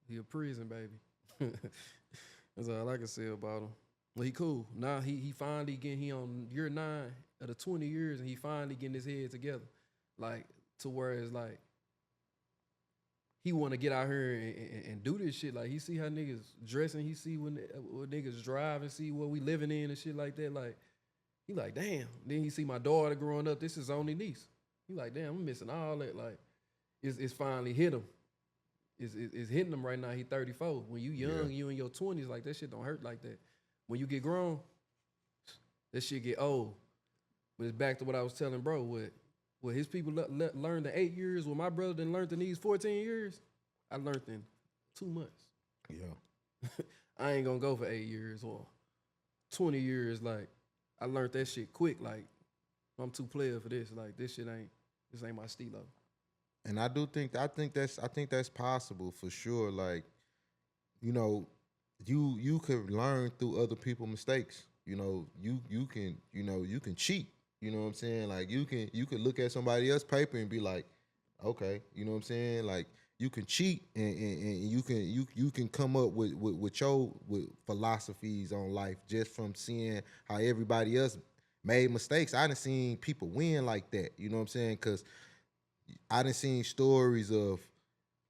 He a prison baby. That's all I can say about him. Well, he cool. Now he finally he on year 9 of the 20 years, and he finally getting his head together. Like, to where it's like, he want to get out here and do this shit. Like, he see how niggas dressing, he see what niggas drive, and see what we living in and shit like that. Like, he like, damn. Then he see my daughter growing up. This is his only niece. He like, damn, I'm missing all that. Like, it's finally hit him. It's hitting him right now. He 34. When you young, you in your 20s, like, that shit don't hurt like that. When you get grown, that shit get old. But it's back to what I was telling bro. What his people learned in 8 years, what my brother done learned in these 14 years, I learned in 2 months. Yeah. I ain't gonna go for 8 years or 20 years. Like, I learned that shit quick. Like, I'm too player for this. Like, this ain't my stilo. And I think that's possible for sure. Like, you know, you could learn through other people's mistakes. You know, you can cheat. You know what I'm saying? Like, you can look at somebody else's paper and be like, okay, you know what I'm saying? Like, you can cheat and you can come up with your philosophies on life just from seeing how everybody else made mistakes. I done seen people win like that. You know what I'm saying? Because I done seen stories of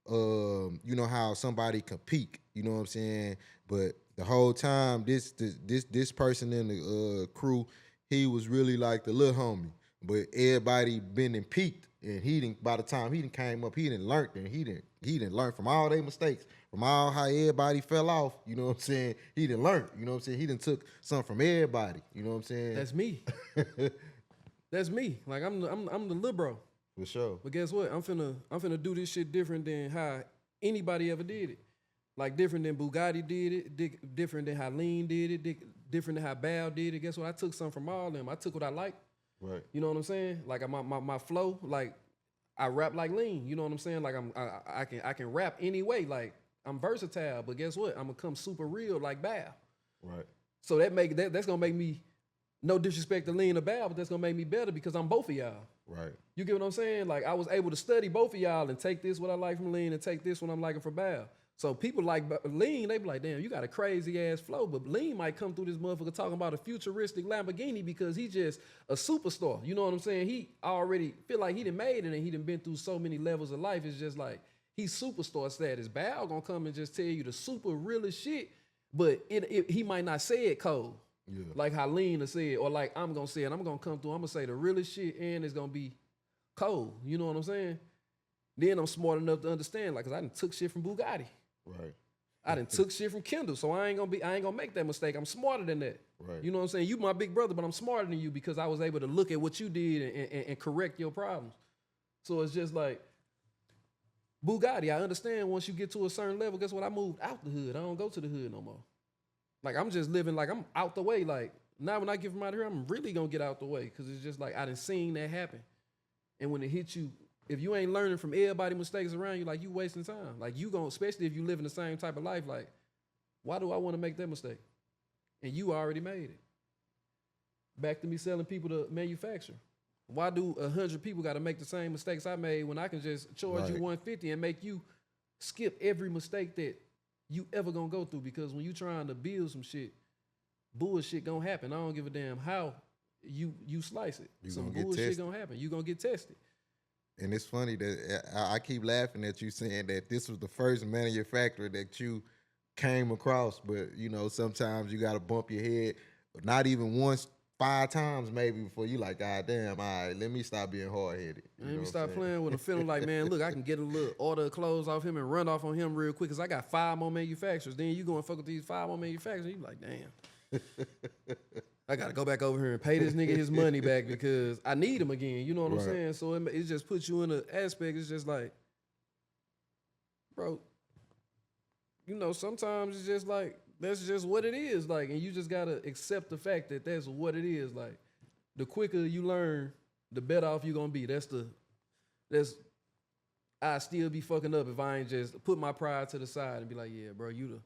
you know, how somebody can peak, you know what I'm saying? But the whole time, this person in the crew, he was really like the little homie. But everybody been and peaked, and by the time he came up, he didn't learn, and he didn't learn from all their mistakes, from all how everybody fell off. You know what I'm saying? He didn't learn. You know what I'm saying? He done took something from everybody. You know what I'm saying? That's me. That's me. Like, I'm the little bro. For sure. But guess what? I'm finna do this shit different than how anybody ever did it. Like, different than Bughatti did it, different than how Lean did it, different than how Bow did it. Guess what? I took something from all of them. I took what I liked. Right. You know what I'm saying? Like, my flow, like, I rap like Lean. You know what I'm saying? Like, I can rap anyway. Like, I'm versatile. But guess what? I'm gonna come super real like Bow. Right. So that's gonna make me, no disrespect to Lean or Bow, but that's gonna make me better because I'm both of y'all. Right. You get what I'm saying? Like, I was able to study both of y'all and take this what I like from Lean and take this what I'm liking for Bow. So people like Lean, they be like, damn, you got a crazy ass flow. But Lean might come through this motherfucker talking about a futuristic Lamborghini because he's just a superstar. You know what I'm saying? He already feel like he done made it and he done been through so many levels of life. It's just like, he's superstar status. Bow gonna come and just tell you the super realest shit, but he might not say it cold. Yeah. Like how Lean said, or like I'm gonna say it. I'm gonna come through, I'm gonna say the realest shit and it's gonna be cold. You know what I'm saying? Then I'm smart enough to understand, like, cause I done took shit from Bughatti. Right. I done took shit from Kendall, so I ain't gonna make that mistake. I'm smarter than that. Right. You know what I'm saying? You my big brother, but I'm smarter than you because I was able to look at what you did and correct your problems. So it's just like Bughatti. I understand once you get to a certain level, guess what? I moved out the hood. I don't go to the hood no more. Like I'm just living like I'm out the way. Like now when I get from out here, I'm really gonna get out the way because it's just like I done seen that happen. And when it hits you, if you ain't learning from everybody's mistakes around you, like you wasting time. Like you gonna, especially if you live in the same type of life, like, why do I want to make that mistake? And you already made it. Back to me selling people to manufacture. Why do 100 people got to make the same mistakes I made when I can just charge you 150 and make you skip every mistake that you ever gonna go through? Because when you trying to build some shit, bullshit gonna happen. I don't give a damn how you slice it. Some bullshit gonna happen. You gonna get tested. And it's funny that I keep laughing at you saying that this was the first manufacturer that you came across, but you know, sometimes you gotta bump your head, not even once, 5 times maybe before you like, God damn, all right, let me stop being hard-headed. Let me stop playing with him, feeling like, man, look, I can get a little order of clothes off him and run off on him real quick because I got 5 more manufacturers. Then you go and fuck with these 5 more manufacturers. You like, damn. I got to go back over here and pay this nigga his money back because I need him again. You know what I'm saying? So it just puts you in an aspect. It's just like, bro, you know, sometimes it's just like, that's just what it is. Like, and you just got to accept the fact that that's what it is. Like, the quicker you learn, the better off you're going to be. I still be fucking up if I ain't just put my pride to the side and be like, yeah, bro, you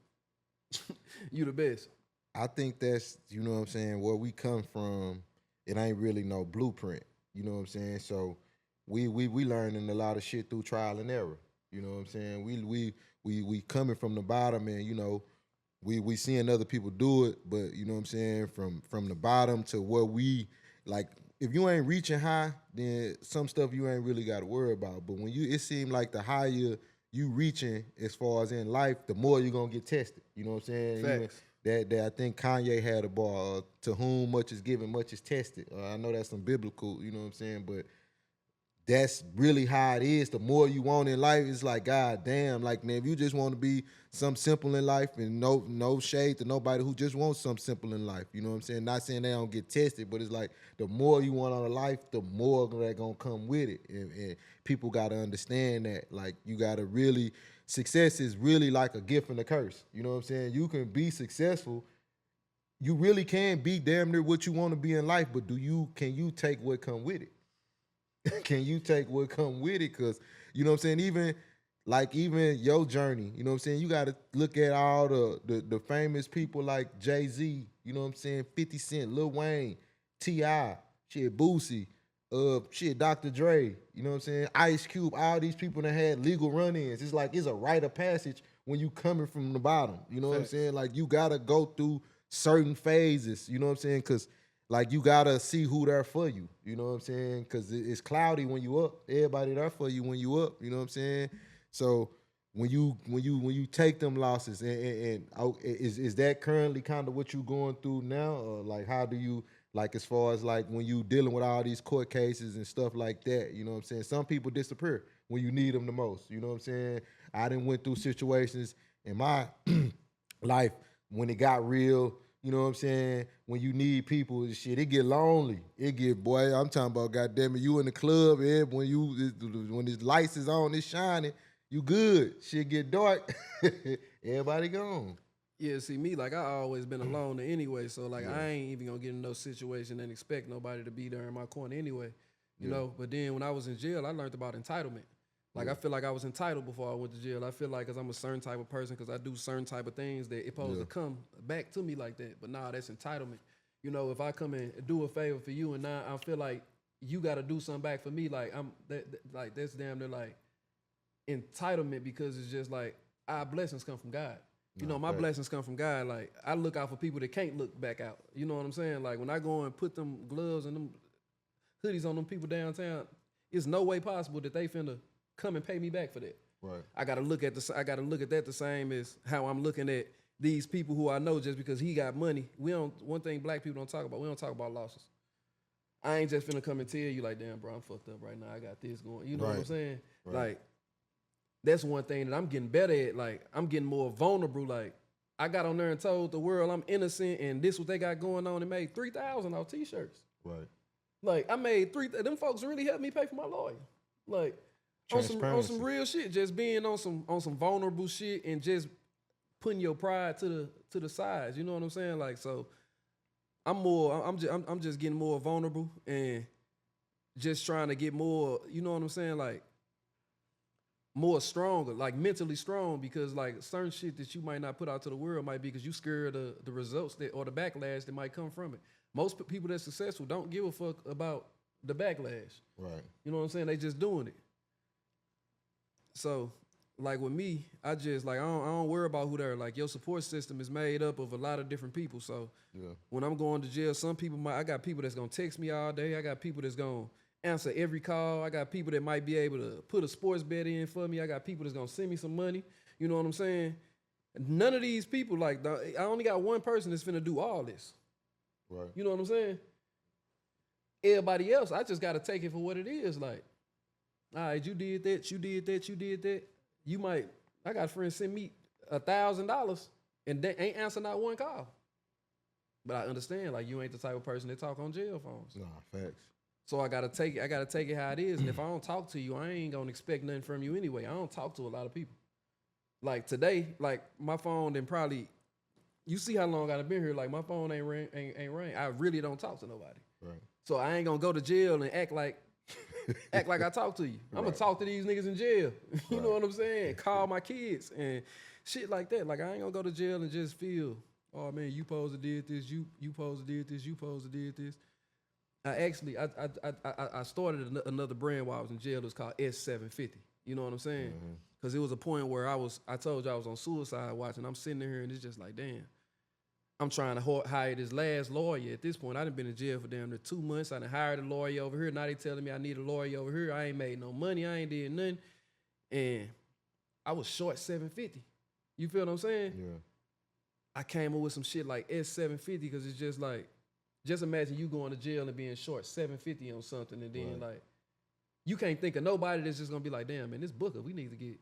the best. I think that's, you know what I'm saying, where we come from, it ain't really no blueprint. You know what I'm saying? So we learning a lot of shit through trial and error. You know what I'm saying? We coming from the bottom, and you know, we seeing other people do it, but you know what I'm saying, from the bottom to where we, like, if you ain't reaching high, then some stuff you ain't really got to worry about. But when it seems like the higher you reaching as far as in life, the more you're gonna get tested. You know what I'm saying? Even that I think Kanye had a bar, to whom much is given, much is tested. I know that's some biblical, you know what I'm saying, but that's really how it is. The more you want in life, it's like, God damn, like, man, if you just want to be some simple in life, and no shade to nobody who just wants some simple in life, you know what I'm saying? Not saying they don't get tested, but it's like the more you want out of life, the more that gonna come with it. And people gotta understand that. Like, you gotta really, success is really like a gift and a curse. You know what I'm saying? You can be successful. You really can be damn near what you want to be in life, but can you take what come with it? Can you take what come with it? Because, you know what I'm saying, even your journey, you know what I'm saying, you got to look at all the famous people like Jay-Z, you know what I'm saying, 50 Cent, Lil Wayne, T.I., shit, Boosie, Dr. Dre, you know what I'm saying, Ice Cube, all these people that had legal run-ins. It's like, it's a rite of passage when you coming from the bottom, you know what I'm saying? Like, you got to go through certain phases, you know what I'm saying? Because, like, you gotta see who there for you. You know what I'm saying? Because it's cloudy when you up. Everybody there for you when you up. You know what I'm saying? So when you take them losses, and is that currently kind of what you going through now? Or like, how do you, like, as far as like when you dealing with all these court cases and stuff like that? You know what I'm saying? Some people disappear when you need them the most. You know what I'm saying? I done went through situations in my life when it got real. You know what I'm saying? When you need people and shit, it get lonely. It get, boy, I'm talking about, goddamn it, you in the club, when the lights is on, it's shining, you good. Shit get dark, everybody gone. Yeah, see, me, like, I always been alone anyway, so, like, I ain't even gonna get in no situation and expect nobody to be there in my corner anyway, you know? But then when I was in jail, I learned about entitlement. Like, I feel like I was entitled before I went to jail. I feel like because I'm a certain type of person, because I do certain type of things that it supposed to come back to me like that. But nah, that's entitlement. You know, if I come and do a favor for you and now I feel like you got to do something back for me, like, that's damn near like entitlement, because it's just like our blessings come from God. You know, my blessings come from God. Like, I look out for people that can't look back out. You know what I'm saying? Like, when I go and put them gloves and them hoodies on them people downtown, it's no way possible that they finna come and pay me back for that. Right. I gotta look at that the same as how I'm looking at these people who I know just because he got money. One thing black people don't talk about, we don't talk about losses. I ain't just finna come and tell you like, damn, bro, I'm fucked up right now. I got this going. You know what I'm saying? Right. Like, that's one thing that I'm getting better at. Like, I'm getting more vulnerable. Like, I got on there and told the world I'm innocent and this what they got going on and made $3,000 off t-shirts. Right. Like, I made them folks really helped me pay for my lawyer. Like, on some real shit, just being on some vulnerable shit and just putting your pride to the sides. You know what I'm saying? Like, so I'm just getting more vulnerable and just trying to get more, you know what I'm saying? Like, more stronger, like mentally strong, because like certain shit that you might not put out to the world might be because you scared of the results that or the backlash that might come from it. Most people that's successful don't give a fuck about the backlash. Right. You know what I'm saying? They just doing it. So, like with me, I just like I don't worry about who they're. Like, your support system is made up of a lot of different people. So when I'm going to jail, some people I got people that's gonna text me all day. I got people that's gonna answer every call. I got people that might be able to put a sports bet in for me. I got people that's gonna send me some money. You know what I'm saying? None of these people, like, I only got one person that's finna do all this. Right. You know what I'm saying? Everybody else, I just gotta take it for what it is. Like, all right, you did that, you did that, you did that. You might, I got friends send me $1,000 and they ain't answer not one call. But I understand, like, you ain't the type of person that talk on jail phones. Nah, facts. So I gotta take it how it is. And if I don't talk to you, I ain't gonna expect nothing from you anyway. I don't talk to a lot of people. Like today, like my phone then probably, you see how long I've been here, like my phone ain't ring. I really don't talk to nobody. Right. So I ain't gonna go to jail and act like I talk to you. I'm gonna talk to these niggas in jail. You know what I'm saying? Call my kids and shit like that. Like, I ain't gonna go to jail and just feel, oh man, you supposed to did this, you supposed to did this, you supposed to did this. I started another brand while I was in jail. It was called S750. You know what I'm saying? Because it was a point where I told you I was on suicide watch, and I'm sitting there and it's just like, damn. I'm trying to hire this last lawyer. At this point, I done been in jail for damn near 2 months. I done hired a lawyer over here. Now they telling me I need a lawyer over here. I ain't made no money. I ain't did nothing. And I was short 750. You feel what I'm saying? Yeah. I came up with some shit like S750 because it's just like, just imagine you going to jail and being short 750 on something, and then like, you can't think of nobody that's just gonna be like, damn, man, this Booker, we need to get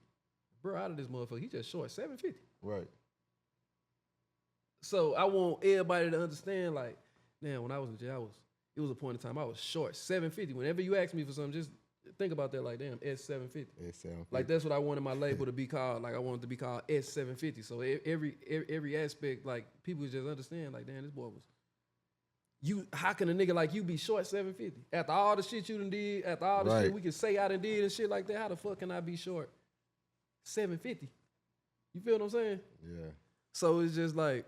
bro out of this motherfucker. He just short 750. Right. So I want everybody to understand, like, damn, when I was in jail, it was a point in time I was short 750. Whenever you ask me for something, just think about that, like, damn, S750. S750. Like, that's what I wanted my label to be called. Like, I wanted to be called S750. So every aspect, like, people just understand, like, damn, this boy was. How can a nigga like you be short 750? After all the shit you done did, after all the shit we can say I done did and shit like that, how the fuck can I be short 750? You feel what I'm saying? Yeah. So it's just like,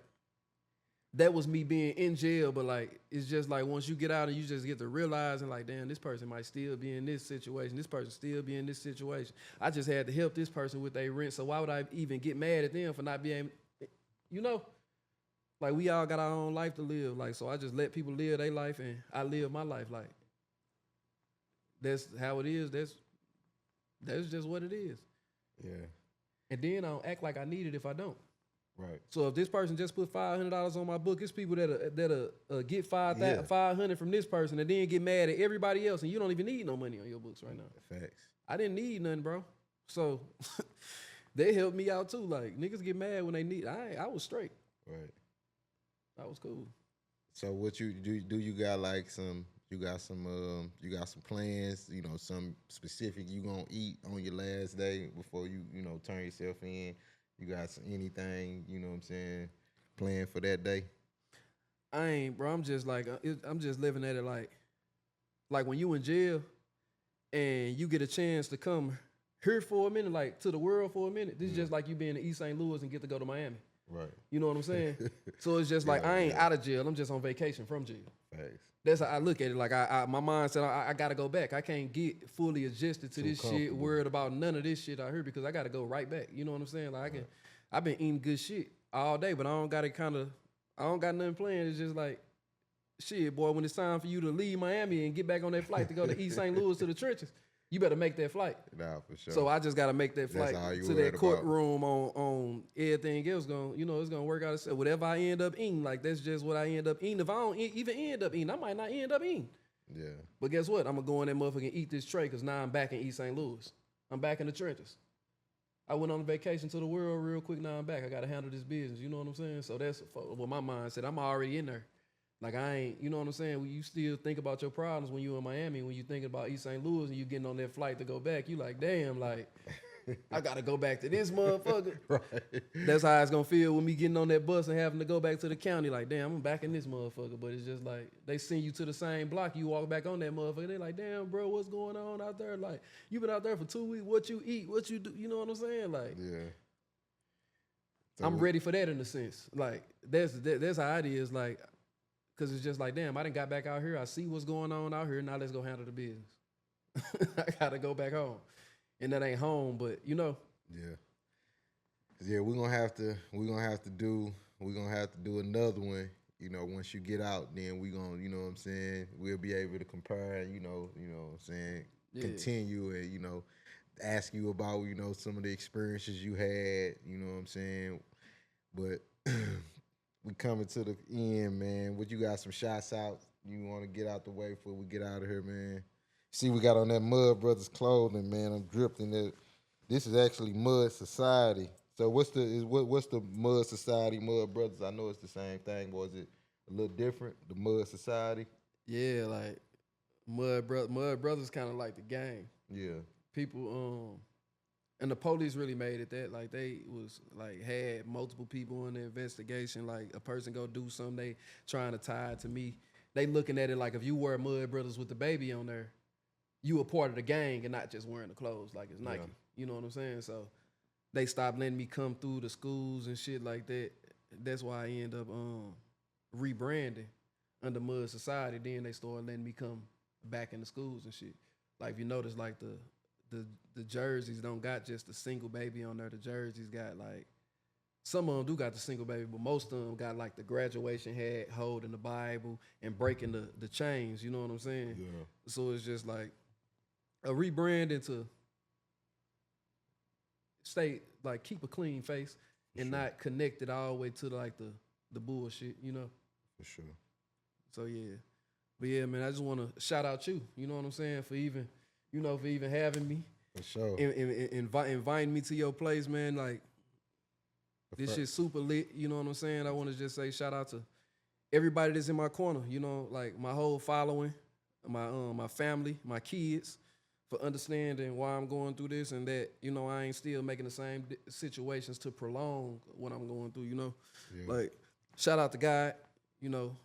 that was me being in jail, but like, it's just like once you get out and you just get to realizing like, damn, this person might still be in this situation. This person still be in this situation. I just had to help this person with their rent. So why would I even get mad at them for not being, you know? Like, we all got our own life to live. Like, so I just let people live their life and I live my life. Like, that's how it is. That's just what it is. Yeah. And then I don't act like I need it if I don't. Right. So if this person just put $500 on my book, it's people that'll get 500 from this person and then get mad at everybody else, and you don't even need no money on your books right now. Facts. I didn't need nothing, bro. So they helped me out too. Like, niggas get mad when they need. I was straight. Right. I was cool. So what you do? You got like some plans? You know, some specific you gonna eat on your last day before you turn yourself in. You got anything, you know what I'm saying, planned for that day? I ain't, bro. I'm just like, I'm just living at it like when you in jail and you get a chance to come here for a minute, like to the world for a minute. This is just like you being in East St. Louis and get to go to Miami. Right. You know what I'm saying? So it's just like, I ain't out of jail. I'm just on vacation from jail. Facts. That's how I look at it. Like, my mind said, I got to go back. I can't get fully adjusted to this shit, worried about none of this shit out here because I got to go right back. You know what I'm saying? Like, I've been eating good shit all day, but I don't got nothing planned. It's just like, shit, boy, when it's time for you to leave Miami and get back on that flight to go to East St. Louis to the trenches, you better make that flight. Nah, for sure. So I just got to make that flight to that courtroom on everything else. It's gonna work out. Whatever I end up eating, like that's just what I end up eating. If I don't even end up eating, I might not end up eating. Yeah. But guess what? I'm gonna go in that motherfucker and eat this tray because now I'm back in East St. Louis. I'm back in the trenches. I went on a vacation to the world real quick. Now I'm back. I gotta handle this business. You know what I'm saying? So that's what my mind said. I'm already in there. Like I ain't, you know what I'm saying? When you still think about your problems when you in Miami, when you thinking about East St. Louis and you getting on that flight to go back, you like, damn, like I gotta go back to this motherfucker. Right. That's how it's gonna feel with me getting on that bus and having to go back to the county. Like, damn, I'm back in this motherfucker. But it's just like they send you to the same block. You walk back on that motherfucker. They like, damn, bro, what's going on out there? Like, you been out there for 2 weeks. What you eat? What you do? You know what I'm saying? Like, Yeah. So I'm ready for that in a sense. Like, that's how it is. Like, cause it's just like, damn, I done got back out here. I see what's going on out here. Now let's go handle the business. I gotta go back home, and that ain't home. But you know. Yeah. Yeah, we're gonna have to do another one. You know, once you get out, then we gonna, you know what I'm saying, we'll be able to compare and, you know what I'm saying, continue and, you know, ask you about, you know, some of the experiences you had, you know what I'm saying. But we coming to the end, man. What you got some shots out you wanna get out the way before we get out of here, man? See, we got on that Mud Brothers clothing, man. I'm dripping it. This is actually Mud Society. So what's the Mud Society, Mud Brothers? I know it's the same thing, but is it a little different? The Mud Society? Yeah, like Mud Brothers kind of like the gang. Yeah. People, and the police really made it that. Like they was like had multiple people in the investigation. Like a person go do something, they trying to tie it to me. They looking at it like if you wear Mud Brothers with the baby on there, you a part of the gang and not just wearing the clothes like it's Nike. Yeah. You know what I'm saying? So they stopped letting me come through the schools and shit like that. That's why I end up rebranding under Mud Society. Then they started letting me come back in the schools and shit. Like if you notice, like the jerseys don't got just a single baby on there. The jerseys got like some of them do got the single baby, but most of them got like the graduation hat, holding the Bible, and breaking the chains. You know what I'm saying? Yeah. So it's just like a rebranding to stay like keep a clean face and not connect it all the way to like the bullshit, you know. For sure. So yeah, but yeah, man, I just want to shout out you. You know what I'm saying for even having me. For sure. Inviting me to your place, man. Like this shit's super lit. You know what I'm saying. I want to just say shout out to everybody that's in my corner. You know, like my whole following, my family, my kids. For understanding why I'm going through this and that, you know, I ain't still making the same situations to prolong what I'm going through, you know. Yeah. Like, shout out to God, you know.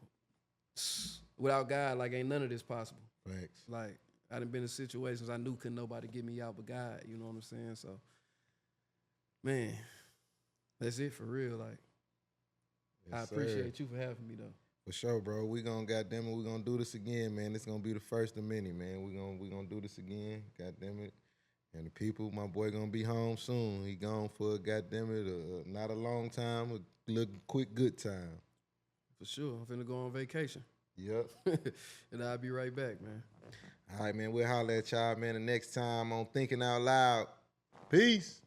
Without God, like, ain't none of this possible. Thanks. Like, I done been in situations I knew couldn't nobody get me out but God, you know what I'm saying? So, man, that's it for real. Like, yes, I appreciate you for having me, though. For sure, bro. We gonna do this again, man. It's gonna be the first of many, man. We gonna do this again, goddamn it. And the people, my boy gonna be home soon. He gone for goddamn it, not a long time, a little quick good time. For sure. I'm finna go on vacation. Yep. And I'll be right back, man. All right, man. We'll holler at y'all, man, the next time on Thinking Out Loud. Peace.